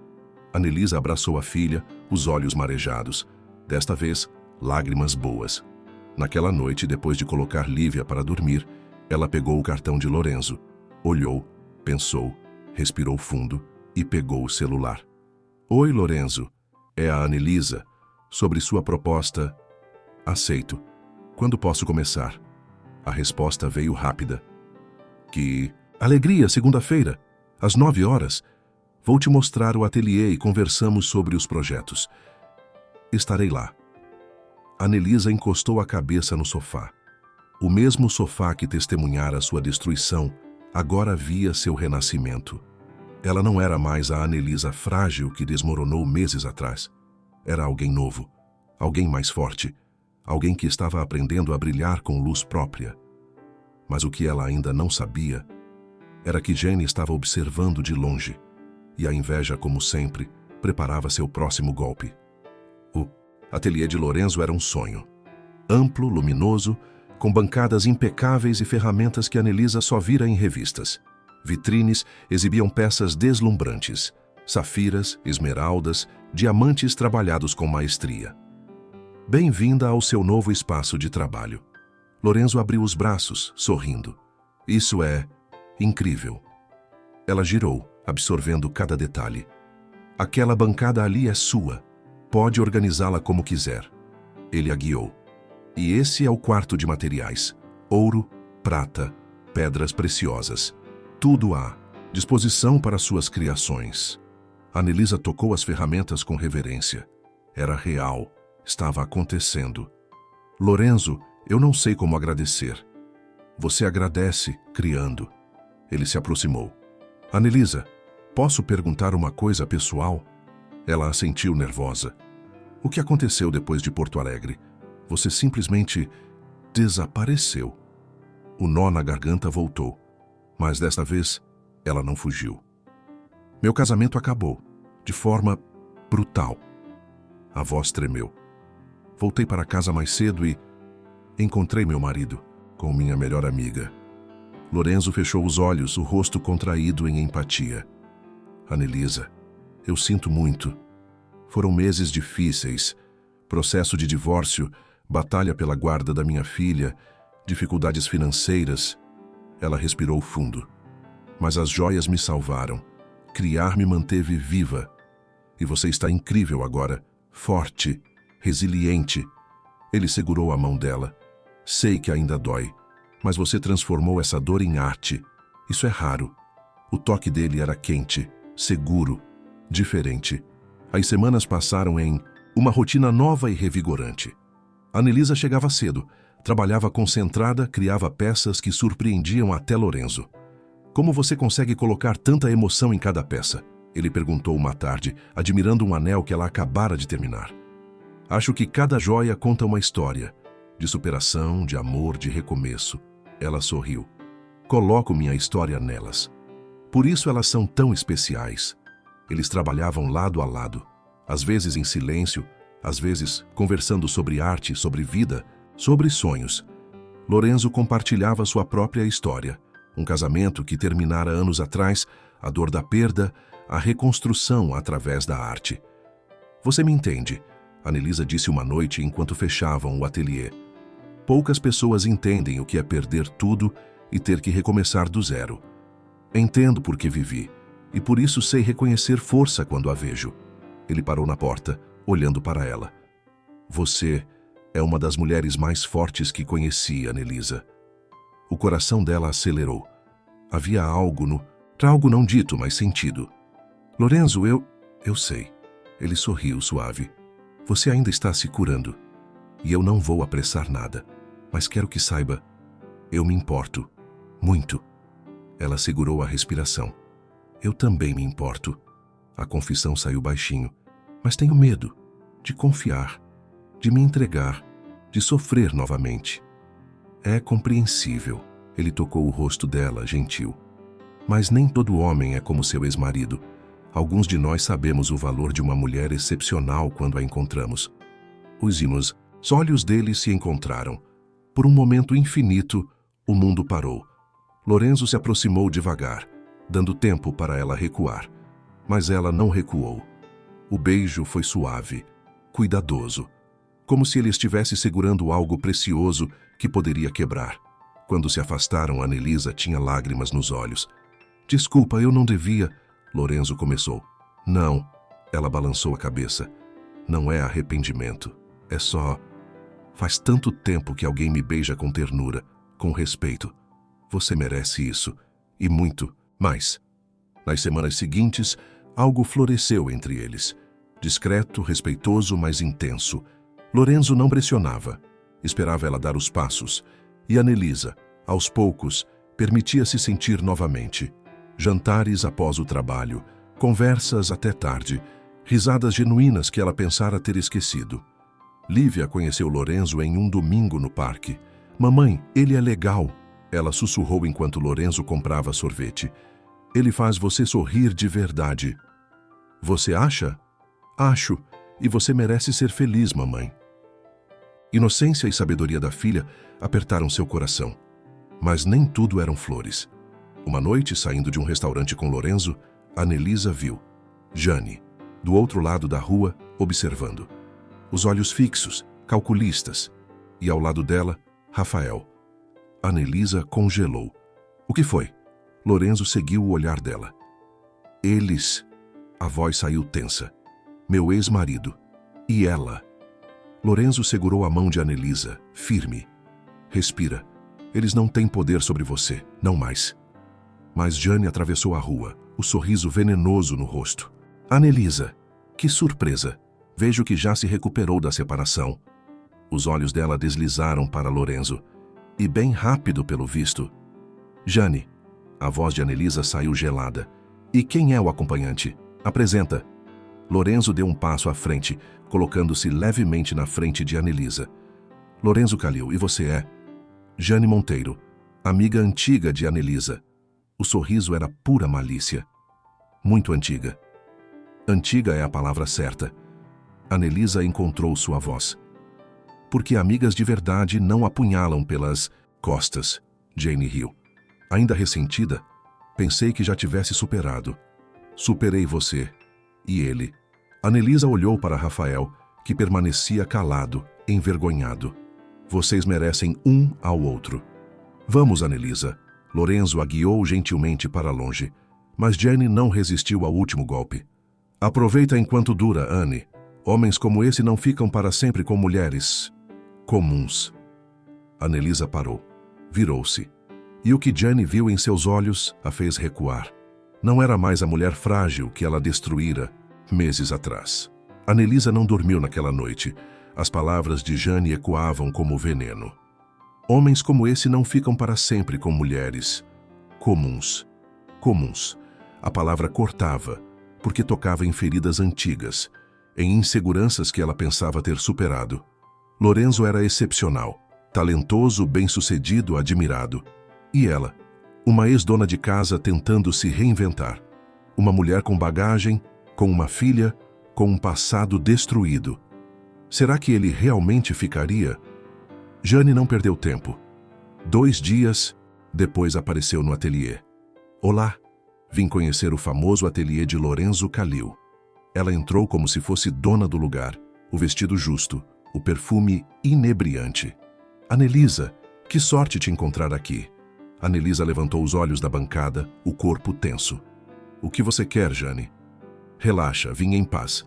Anelisa abraçou a filha, os olhos marejados. Desta vez, lágrimas boas. Naquela noite, depois de colocar Lívia para dormir, ela pegou o cartão de Lorenzo, olhou, pensou, respirou fundo e pegou o celular. Oi, Lorenzo. É a Anelisa. Sobre sua proposta, aceito. Quando posso começar? A resposta veio rápida. Que alegria, segunda-feira, às 9 horas. Vou te mostrar o ateliê e conversamos sobre os projetos. Estarei lá. Anelisa encostou a cabeça no sofá. O mesmo sofá que testemunhara sua destruição, agora via seu renascimento. Ela não era mais a Anelisa frágil que desmoronou meses atrás. Era alguém novo, alguém mais forte, alguém que estava aprendendo a brilhar com luz própria. Mas o que ela ainda não sabia era que Jenny estava observando de longe, e a inveja, como sempre, preparava seu próximo golpe. O ateliê de Lorenzo era um sonho. Amplo, luminoso, com bancadas impecáveis e ferramentas que Anelisa só vira em revistas. Vitrines exibiam peças deslumbrantes, safiras, esmeraldas, diamantes trabalhados com maestria. Bem-vinda ao seu novo espaço de trabalho. Lorenzo abriu os braços, sorrindo. Isso é incrível. Ela girou, absorvendo cada detalhe. Aquela bancada ali é sua. Pode organizá-la como quiser. Ele a guiou. E esse é o quarto de materiais. Ouro, prata, pedras preciosas. Tudo à disposição para suas criações. Anelisa tocou as ferramentas com reverência. Era real. Estava acontecendo. Lorenzo, eu não sei como agradecer. Você agradece, criando. Ele se aproximou. Anelisa, posso perguntar uma coisa pessoal? Ela assentiu nervosa. O que aconteceu depois de Porto Alegre? Você simplesmente desapareceu. O nó na garganta voltou, mas desta vez ela não fugiu. Meu casamento acabou, de forma brutal. A voz tremeu. Voltei para casa mais cedo e encontrei meu marido com minha melhor amiga. Lorenzo fechou os olhos, o rosto contraído em empatia. Anelisa, eu sinto muito. Foram meses difíceis, processo de divórcio, batalha pela guarda da minha filha, dificuldades financeiras. Ela respirou fundo. Mas as joias me salvaram. Criar me manteve viva. E você está incrível agora, forte, resiliente. Ele segurou a mão dela. Sei que ainda dói, mas você transformou essa dor em arte. Isso é raro. O toque dele era quente, seguro, diferente. As semanas passaram em uma rotina nova e revigorante. Anelisa chegava cedo, trabalhava concentrada, criava peças que surpreendiam até Lorenzo. Como você consegue colocar tanta emoção em cada peça? Ele perguntou uma tarde, admirando um anel que ela acabara de terminar. Acho que cada joia conta uma história, de superação, de amor, de recomeço. Ela sorriu. Coloco minha história nelas. Por isso elas são tão especiais. Eles trabalhavam lado a lado, às vezes em silêncio, Às vezes, conversando sobre arte, sobre vida, sobre sonhos. Lorenzo compartilhava sua própria história. Um casamento que terminara anos atrás, a dor da perda, a reconstrução através da arte. Você me entende, Anelisa disse uma noite enquanto fechavam o ateliê. Poucas pessoas entendem o que é perder tudo e ter que recomeçar do zero. Entendo por que vivi, e por isso sei reconhecer força quando a vejo. Ele parou na porta, olhando para ela. Você é uma das mulheres mais fortes que conheci, Anelisa. O coração dela acelerou. Havia algo não dito, mas sentido. Lorenzo, eu sei. Ele sorriu suave. Você ainda está se curando. E eu não vou apressar nada. Mas quero que saiba, eu me importo. Muito. Ela segurou a respiração. Eu também me importo. A confissão saiu baixinho. Mas tenho medo de confiar, de me entregar, de sofrer novamente. É compreensível. Ele tocou o rosto dela, gentil. Mas nem todo homem é como seu ex-marido. Alguns de nós sabemos o valor de uma mulher excepcional quando a encontramos. Os olhos dele se encontraram. Por um momento infinito, o mundo parou. Lorenzo se aproximou devagar, dando tempo para ela recuar. Mas ela não recuou. O beijo foi suave, cuidadoso, como se ele estivesse segurando algo precioso que poderia quebrar. Quando se afastaram, Anelisa tinha lágrimas nos olhos. Desculpa, eu não devia... Lorenzo começou. Não. Ela balançou a cabeça. Não é arrependimento. É só... Faz tanto tempo que alguém me beija com ternura, com respeito. Você merece isso. E muito mais. Nas semanas seguintes, algo floresceu entre eles. Discreto, respeitoso, mas intenso. Lorenzo não pressionava. Esperava ela dar os passos. E Anelisa, aos poucos, permitia-se sentir novamente. Jantares após o trabalho, conversas até tarde, risadas genuínas que ela pensara ter esquecido. Lívia conheceu Lorenzo em um domingo no parque. Mamãe, ele é legal, ela sussurrou enquanto Lorenzo comprava sorvete. Ele faz você sorrir de verdade. Você acha? Acho, e você merece ser feliz, mamãe. Inocência e sabedoria da filha apertaram seu coração. Mas nem tudo eram flores. Uma noite, saindo de um restaurante com Lorenzo, Anelisa viu Jane, do outro lado da rua, observando. Os olhos fixos, calculistas. E ao lado dela, Rafael. Anelisa congelou. O que foi? Lorenzo seguiu o olhar dela. Eles... A voz saiu tensa. Meu ex-marido. E ela? Lorenzo segurou a mão de Anelisa, firme. Respira. Eles não têm poder sobre você, não mais. Mas Jane atravessou a rua, o sorriso venenoso no rosto. Anelisa, que surpresa! Vejo que já se recuperou da separação. Os olhos dela deslizaram para Lorenzo. E bem rápido, pelo visto. Jane, a voz de Anelisa saiu gelada. E quem é o acompanhante? Apresenta. Lorenzo deu um passo à frente, colocando-se levemente na frente de Anelisa. Lorenzo Calil, e você é? Jane Monteiro, amiga antiga de Anelisa. O sorriso era pura malícia. Muito antiga. Antiga é a palavra certa. Anelisa encontrou sua voz. Porque amigas de verdade não apunhalam pelas costas, Jane riu. Ainda ressentida, pensei que já tivesse superado. Superei você. E ele. Anelisa olhou para Rafael, que permanecia calado, envergonhado. Vocês merecem um ao outro. Vamos, Anelisa. Lorenzo a guiou gentilmente para longe, mas Jane não resistiu ao último golpe. Aproveita enquanto dura, Anne. Homens como esse não ficam para sempre com mulheres comuns. Anelisa parou. Virou-se. E o que Jane viu em seus olhos a fez recuar. Não era mais a mulher frágil que ela destruíra meses atrás. Anelisa não dormiu naquela noite. As palavras de Jane ecoavam como veneno. Homens como esse não ficam para sempre com mulheres comuns. Comuns. A palavra cortava, porque tocava em feridas antigas, em inseguranças que ela pensava ter superado. Lorenzo era excepcional, talentoso, bem-sucedido, admirado. E ela, uma ex-dona de casa tentando se reinventar. Uma mulher com bagagem, com uma filha, com um passado destruído. Será que ele realmente ficaria? Jane não perdeu tempo. 2 dias depois apareceu no ateliê. Olá, vim conhecer o famoso ateliê de Lorenzo Calil. Ela entrou como se fosse dona do lugar, o vestido justo, o perfume inebriante. Anelisa, que sorte te encontrar aqui. Anelisa levantou os olhos da bancada, o corpo tenso. O que você quer, Jane? Relaxa, vim em paz.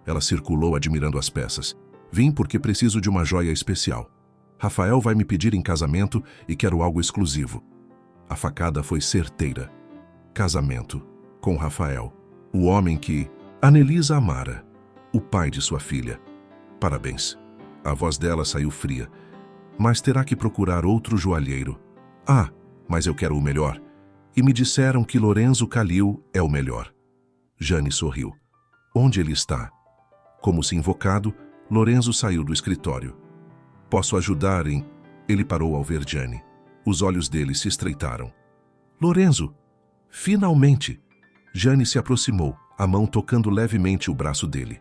Ela circulou admirando as peças. Vim porque preciso de uma joia especial. Rafael vai me pedir em casamento e quero algo exclusivo. A facada foi certeira. Casamento com Rafael, o homem que Anelisa amara, o pai de sua filha. Parabéns. A voz dela saiu fria. Mas terá que procurar outro joalheiro. Ah, mas eu quero o melhor. E me disseram que Lorenzo Calil é o melhor. Jane sorriu. Onde ele está? Como se invocado, Lorenzo saiu do escritório. Posso ajudar em... Ele parou ao ver Jane. Os olhos dele se estreitaram. Lorenzo! Finalmente! Jane se aproximou, a mão tocando levemente o braço dele.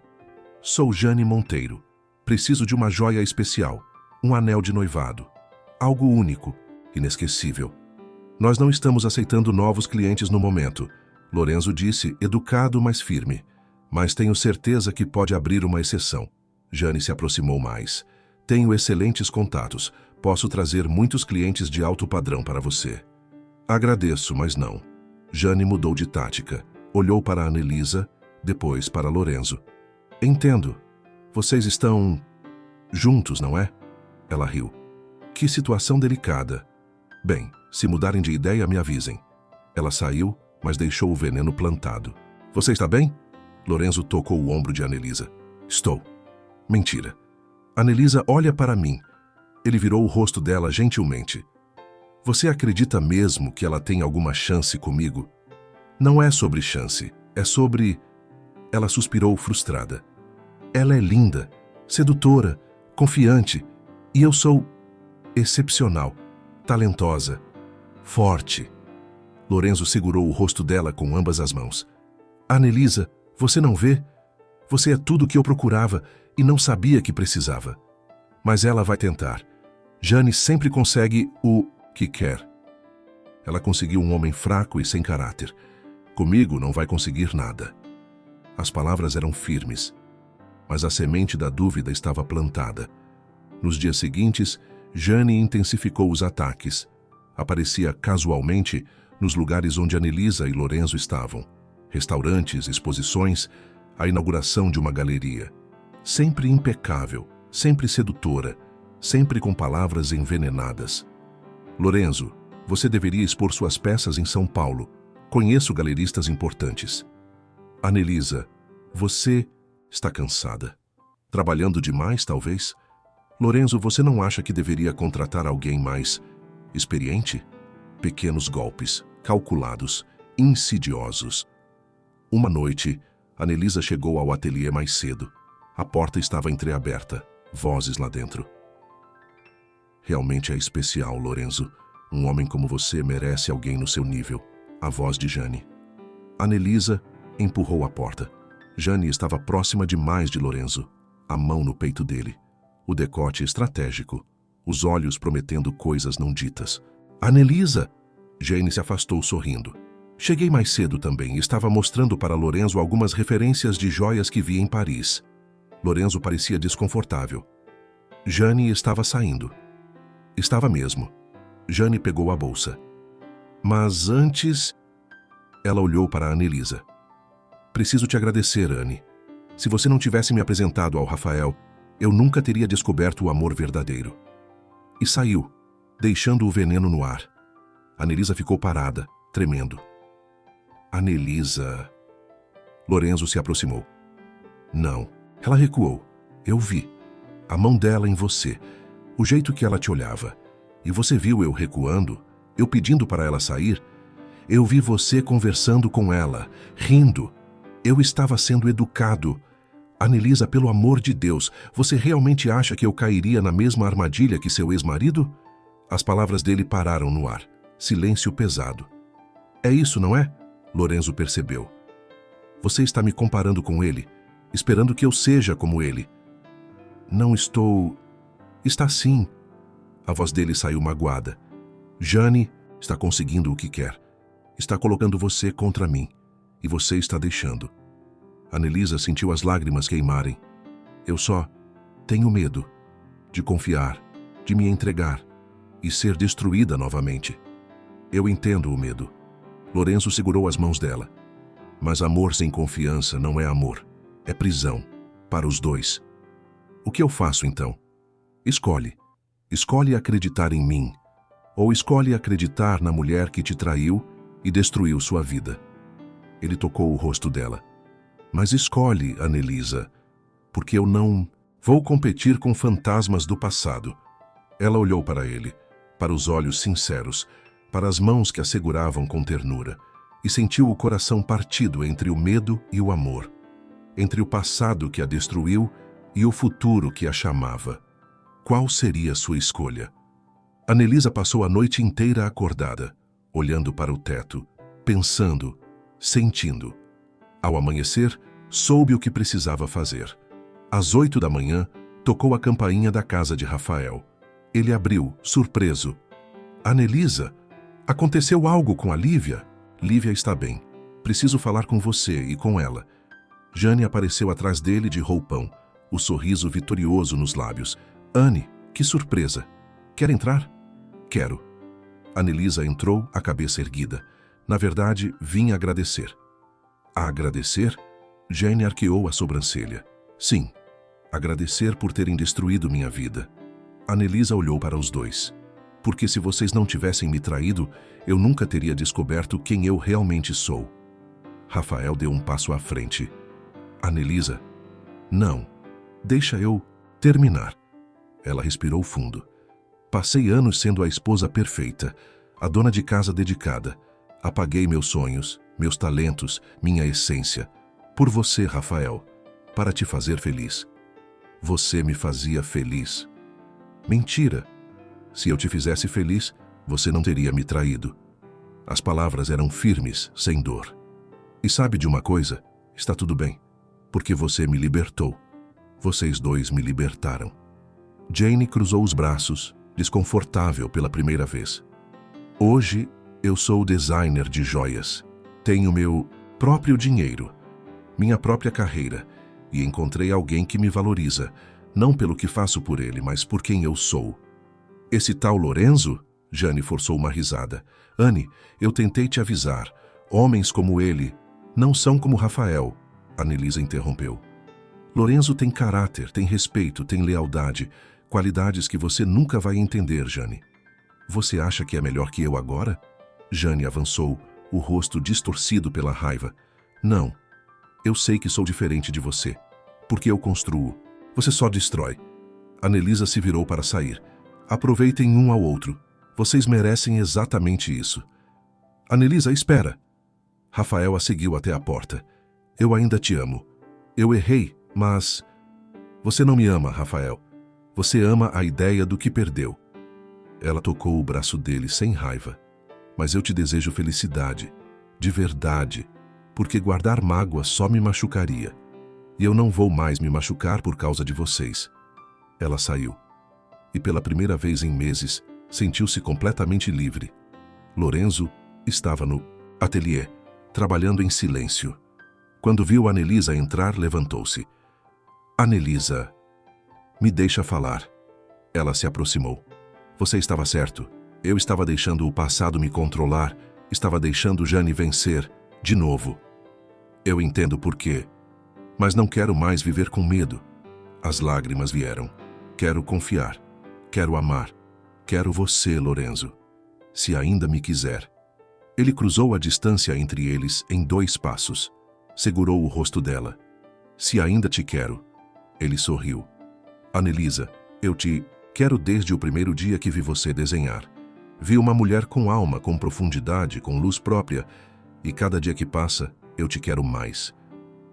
Sou Jane Monteiro. Preciso de uma joia especial. Um anel de noivado. Algo único, inesquecível. Nós não estamos aceitando novos clientes no momento. Lorenzo disse, educado, mas firme. Mas tenho certeza que pode abrir uma exceção. Jane se aproximou mais. Tenho excelentes contatos. Posso trazer muitos clientes de alto padrão para você. Agradeço, mas não. Jane mudou de tática. Olhou para a Anelisa, depois para Lorenzo. Entendo. Vocês estão... juntos, não é? Ela riu. Que situação delicada. Bem, se mudarem de ideia, me avisem. Ela saiu, mas deixou o veneno plantado. Você está bem? Lorenzo tocou o ombro de Anelisa. Estou. Mentira. Anelisa olha para mim. Ele virou o rosto dela gentilmente. Você acredita mesmo que ela tem alguma chance comigo? Não é sobre chance, é sobre... Ela suspirou frustrada. Ela é linda, sedutora, confiante, e eu sou excepcional, talentosa, forte. Lorenzo segurou o rosto dela com ambas as mãos. Anelisa, você não vê? Você é tudo o que eu procurava e não sabia que precisava. Mas ela vai tentar. Jane sempre consegue o que quer. Ela conseguiu um homem fraco e sem caráter. Comigo não vai conseguir nada. As palavras eram firmes, mas a semente da dúvida estava plantada. Nos dias seguintes, Jane intensificou os ataques. Aparecia casualmente nos lugares onde Anelisa e Lorenzo estavam. Restaurantes, exposições, a inauguração de uma galeria. Sempre impecável, sempre sedutora, sempre com palavras envenenadas. Lorenzo, você deveria expor suas peças em São Paulo. Conheço galeristas importantes. Anelisa, você está cansada. Trabalhando demais, talvez? Lorenzo, você não acha que deveria contratar alguém mais experiente? Pequenos golpes, calculados, insidiosos. Uma noite, Anelisa chegou ao ateliê mais cedo. A porta estava entreaberta, vozes lá dentro. Realmente é especial, Lorenzo. Um homem como você merece alguém no seu nível. A voz de Jane. Anelisa empurrou a porta. Jane estava próxima demais de Lorenzo, a mão no peito dele. O decote estratégico, os olhos prometendo coisas não ditas. Anelisa! Jane se afastou sorrindo. Cheguei mais cedo também e estava mostrando para Lorenzo algumas referências de joias que vi em Paris. Lorenzo parecia desconfortável. Jane estava saindo. Estava mesmo. Jane pegou a bolsa. Mas antes... Ela olhou para a Anelisa. Preciso te agradecer, Anne. Se você não tivesse me apresentado ao Rafael, eu nunca teria descoberto o amor verdadeiro. E saiu, deixando o veneno no ar. Anelisa ficou parada, tremendo. Anelisa... Lorenzo se aproximou. Não. Ela recuou. Eu vi. A mão dela em você. O jeito que ela te olhava. E você viu eu recuando, eu pedindo para ela sair. Eu vi você conversando com ela, rindo. Eu estava sendo educado. Anelisa, pelo amor de Deus, você realmente acha que eu cairia na mesma armadilha que seu ex-marido? As palavras dele pararam no ar. Silêncio pesado. É isso, não é? Lorenzo percebeu. Você está me comparando com ele, esperando que eu seja como ele. Não estou... Está sim. A voz dele saiu magoada. Jane está conseguindo o que quer. Está colocando você contra mim. E você está deixando. Anelisa sentiu as lágrimas queimarem. Eu só tenho medo de confiar, de me entregar e ser destruída novamente. Eu entendo o medo. Lorenzo segurou as mãos dela. Mas amor sem confiança não é amor. É prisão. Para os dois. O que eu faço então? Escolhe. Escolhe acreditar em mim. Ou escolhe acreditar na mulher que te traiu e destruiu sua vida. Ele tocou o rosto dela. Mas escolhe, Anelisa, porque eu não vou competir com fantasmas do passado. Ela olhou para ele, para os olhos sinceros, para as mãos que a seguravam com ternura, e sentiu o coração partido entre o medo e o amor, entre o passado que a destruiu e o futuro que a chamava. Qual seria sua escolha? Anelisa passou a noite inteira acordada, olhando para o teto, pensando, sentindo. Ao amanhecer, soube o que precisava fazer. Às 8 da manhã, tocou a campainha da casa de Rafael. Ele abriu, surpreso. Anelisa, aconteceu algo com a Lívia? Lívia está bem. Preciso falar com você e com ela. Jane apareceu atrás dele de roupão, o sorriso vitorioso nos lábios. Anne, que surpresa. Quer entrar? Quero. Anelisa entrou, a cabeça erguida. Na verdade, vim agradecer. A agradecer? Jane arqueou a sobrancelha. Sim, agradecer por terem destruído minha vida. Anelisa olhou para os dois. Porque se vocês não tivessem me traído, eu nunca teria descoberto quem eu realmente sou. Rafael deu um passo à frente. Anelisa, não, deixa eu terminar. Ela respirou fundo. Passei anos sendo a esposa perfeita, a dona de casa dedicada. Apaguei meus sonhos, meus talentos, minha essência. Por você, Rafael, para te fazer feliz. Você me fazia feliz. Mentira. Se eu te fizesse feliz, você não teria me traído. As palavras eram firmes, sem dor. E sabe de uma coisa? Está tudo bem, porque você me libertou. Vocês dois me libertaram. Jane cruzou os braços, desconfortável pela primeira vez. Hoje, eu sou designer de joias. Tenho meu próprio dinheiro, minha própria carreira, e encontrei alguém que me valoriza, não pelo que faço por ele, mas por quem eu sou. Esse tal Lorenzo? Jane forçou uma risada. Anne, eu tentei te avisar. Homens como ele não são como Rafael. Anelisa interrompeu. Lorenzo tem caráter, tem respeito, tem lealdade, qualidades que você nunca vai entender, Jane. Você acha que é melhor que eu agora? Jane avançou, o rosto distorcido pela raiva. Não. Eu sei que sou diferente de você. Porque eu construo. Você só destrói. Anelisa se virou para sair. Aproveitem um ao outro. Vocês merecem exatamente isso. Anelisa, espera. Rafael a seguiu até a porta. Eu ainda te amo. Eu errei, mas... Você não me ama, Rafael. Você ama a ideia do que perdeu. Ela tocou o braço dele sem raiva. Mas eu te desejo felicidade. De verdade. Porque guardar mágoa só me machucaria. E eu não vou mais me machucar por causa de vocês. Ela saiu. E pela primeira vez em meses, sentiu-se completamente livre. Lorenzo estava no ateliê, trabalhando em silêncio. Quando viu Anelisa entrar, levantou-se. Anelisa, me deixa falar. Ela se aproximou. Você estava certo. Eu estava deixando o passado me controlar, estava deixando Jane vencer, de novo. Eu entendo por quê. Mas não quero mais viver com medo. As lágrimas vieram. Quero confiar. Quero amar. Quero você, Lorenzo. Se ainda me quiser. Ele cruzou a distância entre eles em 2 passos. Segurou o rosto dela. Se ainda te quero. Ele sorriu. Anelisa, eu te quero desde o primeiro dia que vi você desenhar. Vi uma mulher com alma, com profundidade, com luz própria. E cada dia que passa, eu te quero mais.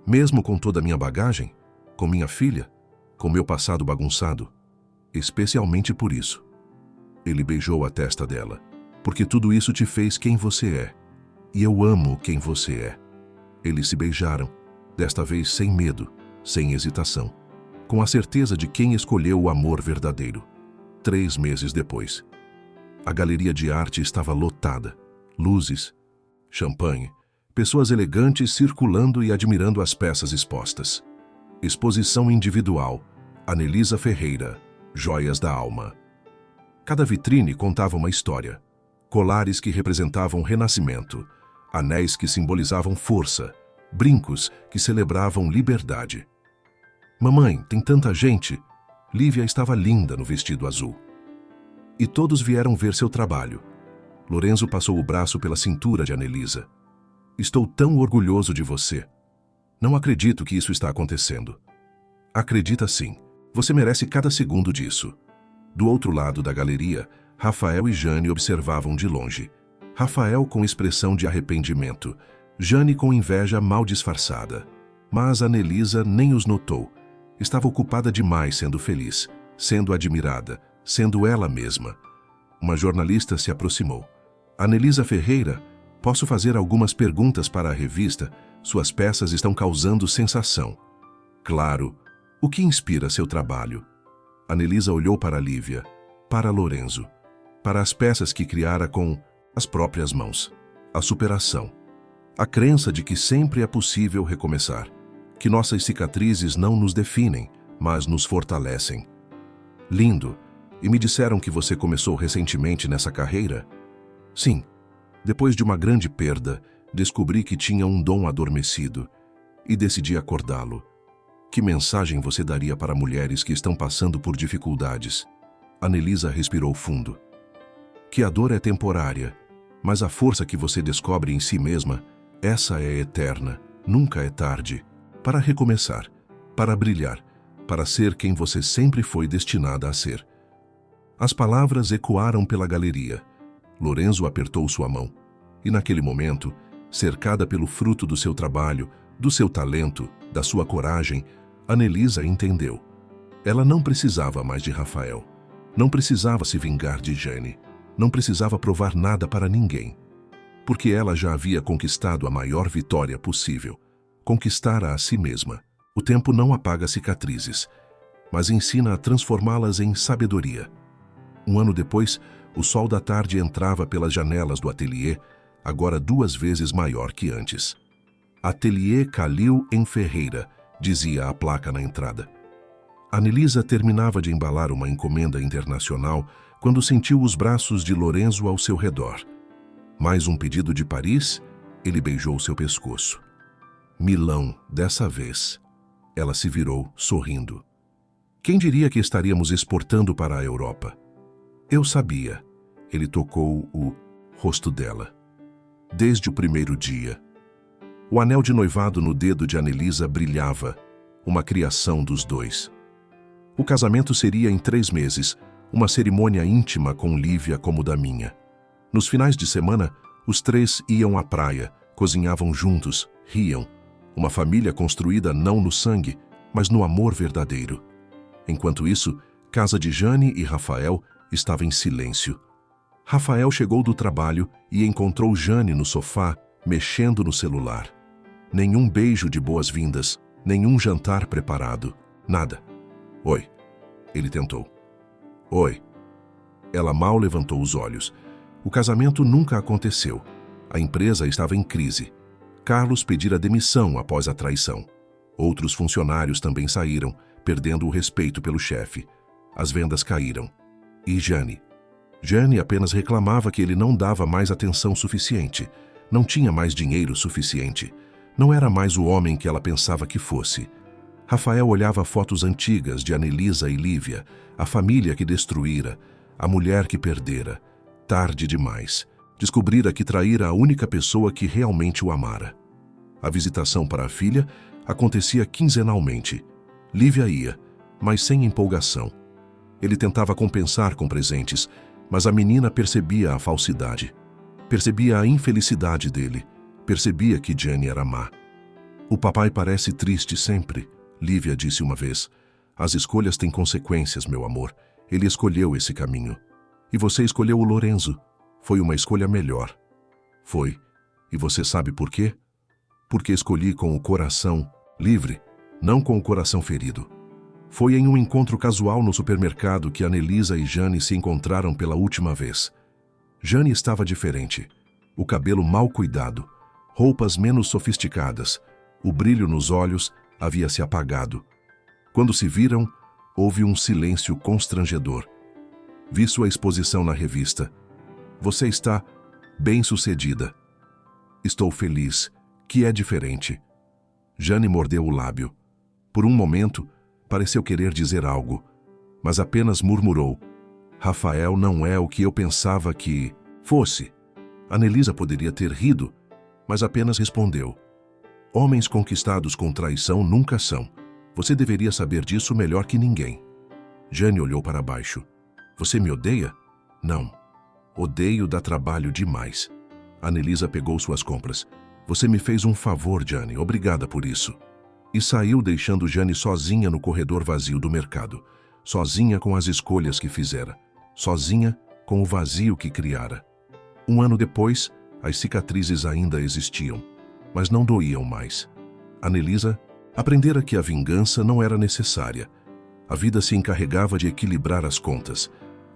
Mesmo com toda a minha bagagem, com minha filha, com meu passado bagunçado. Especialmente por isso. Ele beijou a testa dela. Porque tudo isso te fez quem você é. E eu amo quem você é. Eles se beijaram, desta vez sem medo, sem hesitação. com a certeza de quem escolheu o amor verdadeiro. 3 meses depois. A galeria de arte estava lotada. Luzes, champanhe, pessoas elegantes circulando e admirando as peças expostas. Exposição individual. Anelisa Ferreira, Joias da Alma. Cada vitrine contava uma história. Colares que representavam renascimento, anéis que simbolizavam força, brincos que celebravam liberdade. Mamãe, tem tanta gente. Lívia estava linda no vestido azul. E todos vieram ver seu trabalho. Lorenzo passou o braço pela cintura de Anelisa. Estou tão orgulhoso de você. Não acredito que isso está acontecendo. Acredita sim. Você merece cada segundo disso. Do outro lado da galeria, Rafael e Jane observavam de longe. Rafael com expressão de arrependimento, Jane com inveja mal disfarçada. Mas Anelisa nem os notou. Estava ocupada demais sendo feliz, sendo admirada, sendo ela mesma. Uma jornalista se aproximou. Anelisa Ferreira, posso fazer algumas perguntas para a revista? Suas peças estão causando sensação. Claro. O que inspira seu trabalho? Anelisa olhou para Lívia, para Lorenzo, para as peças que criara com as próprias mãos. A superação. A crença de que sempre é possível recomeçar. Que nossas cicatrizes não nos definem, mas nos fortalecem. Lindo. E me disseram que você começou recentemente nessa carreira? Sim. Depois de uma grande perda, descobri que tinha um dom adormecido e decidi acordá-lo. Que mensagem você daria para mulheres que estão passando por dificuldades? Anelisa respirou fundo. Que a dor é temporária, mas a força que você descobre em si mesma, essa é eterna, nunca é tarde. Para recomeçar, para brilhar, para ser quem você sempre foi destinada a ser. As palavras ecoaram pela galeria. Lorenzo apertou sua mão. E naquele momento, cercada pelo fruto do seu trabalho, do seu talento, da sua coragem, Anelisa entendeu. Ela não precisava mais de Rafael. Não precisava se vingar de Jane. Não precisava provar nada para ninguém. Porque ela já havia conquistado a maior vitória possível. Conquistara a si mesma. O tempo não apaga cicatrizes, mas ensina a transformá-las em sabedoria. 1 ano depois, o sol da tarde entrava pelas janelas do ateliê, agora 2 vezes maior que antes. Ateliê Calil em Ferreira, dizia a placa na entrada. Anelisa terminava de embalar uma encomenda internacional quando sentiu os braços de Lorenzo ao seu redor. Mais um pedido de Paris, ele beijou seu pescoço. Milão, dessa vez. Ela se virou, sorrindo. Quem diria que estaríamos exportando para a Europa? Eu sabia. Ele tocou o rosto dela. Desde o primeiro dia. O anel de noivado no dedo de Anelisa brilhava, uma criação dos dois. O casamento seria em 3 meses, uma cerimônia íntima com Lívia como da minha. Nos finais de semana, os 3 iam à praia, cozinhavam juntos, riam. Uma família construída não no sangue, mas no amor verdadeiro. Enquanto isso, casa de Jane e Rafael estava em silêncio. Rafael chegou do trabalho e encontrou Jane no sofá, mexendo no celular. Nenhum beijo de boas-vindas, nenhum jantar preparado, nada. Oi. Ele tentou. Oi. Ela mal levantou os olhos. O casamento nunca aconteceu. A empresa estava em crise. Carlos pedira demissão após a traição. Outros funcionários também saíram, perdendo o respeito pelo chefe. As vendas caíram. E Jane? Jane apenas reclamava que ele não dava mais atenção suficiente. Não tinha mais dinheiro suficiente. Não era mais o homem que ela pensava que fosse. Rafael olhava fotos antigas de Anelisa e Lívia, a família que destruíra, a mulher que perdera. Tarde demais. Descobrira que traíra a única pessoa que realmente o amara. A visitação para a filha acontecia quinzenalmente. Lívia ia, mas sem empolgação. Ele tentava compensar com presentes, mas a menina percebia a falsidade. Percebia a infelicidade dele. Percebia que Jane era má. O papai parece triste sempre, Lívia disse uma vez. As escolhas têm consequências, meu amor. Ele escolheu esse caminho. E você escolheu o Lorenzo. Foi uma escolha melhor. Foi. E você sabe por quê? Porque escolhi com o coração livre, não com o coração ferido. Foi em um encontro casual no supermercado que Anelisa e Jane se encontraram pela última vez. Jane estava diferente. O cabelo mal cuidado, roupas menos sofisticadas, o brilho nos olhos havia se apagado. Quando se viram, houve um silêncio constrangedor. Vi sua exposição na revista. Você está bem-sucedida. Estou feliz, que é diferente. Jane mordeu o lábio. Por um momento, pareceu querer dizer algo, mas apenas murmurou. Rafael não é o que eu pensava que fosse. Anelisa poderia ter rido, mas apenas respondeu. Homens conquistados com traição nunca são. Você deveria saber disso melhor que ninguém. Jane olhou para baixo. Você me odeia? Não. Odeio dá trabalho demais. Anelisa pegou suas compras. Você me fez um favor, Jane. Obrigada por isso. E saiu deixando Jane sozinha no corredor vazio do mercado. Sozinha com as escolhas que fizera. Sozinha com o vazio que criara. Um ano depois, as cicatrizes ainda existiam, mas não doíam mais. Anelisa aprendera que a vingança não era necessária. A vida se encarregava de equilibrar as contas.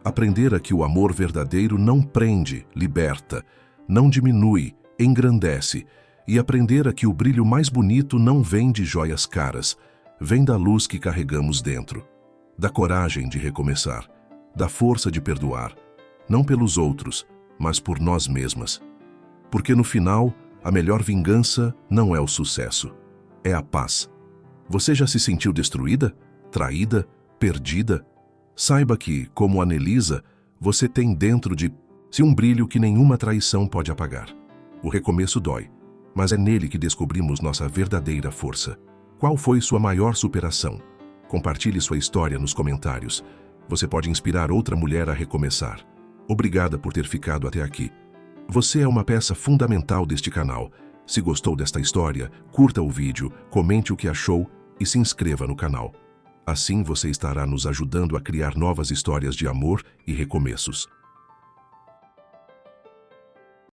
Aprendera que o amor verdadeiro não prende, liberta, não diminui, engrandece, e aprendera que o brilho mais bonito não vem de joias caras, vem da luz que carregamos dentro, da coragem de recomeçar, da força de perdoar, não pelos outros, mas por nós mesmas. Porque no final, a melhor vingança não é o sucesso, é a paz. Você já se sentiu destruída, traída, perdida? Saiba que, como Anelisa, você tem dentro de si um brilho que nenhuma traição pode apagar. O recomeço dói, mas é nele que descobrimos nossa verdadeira força. Qual foi sua maior superação? Compartilhe sua história nos comentários. Você pode inspirar outra mulher a recomeçar. Obrigada por ter ficado até aqui. Você é uma peça fundamental deste canal. Se gostou desta história, curta o vídeo, comente o que achou e se inscreva no canal. Assim você estará nos ajudando a criar novas histórias de amor e recomeços.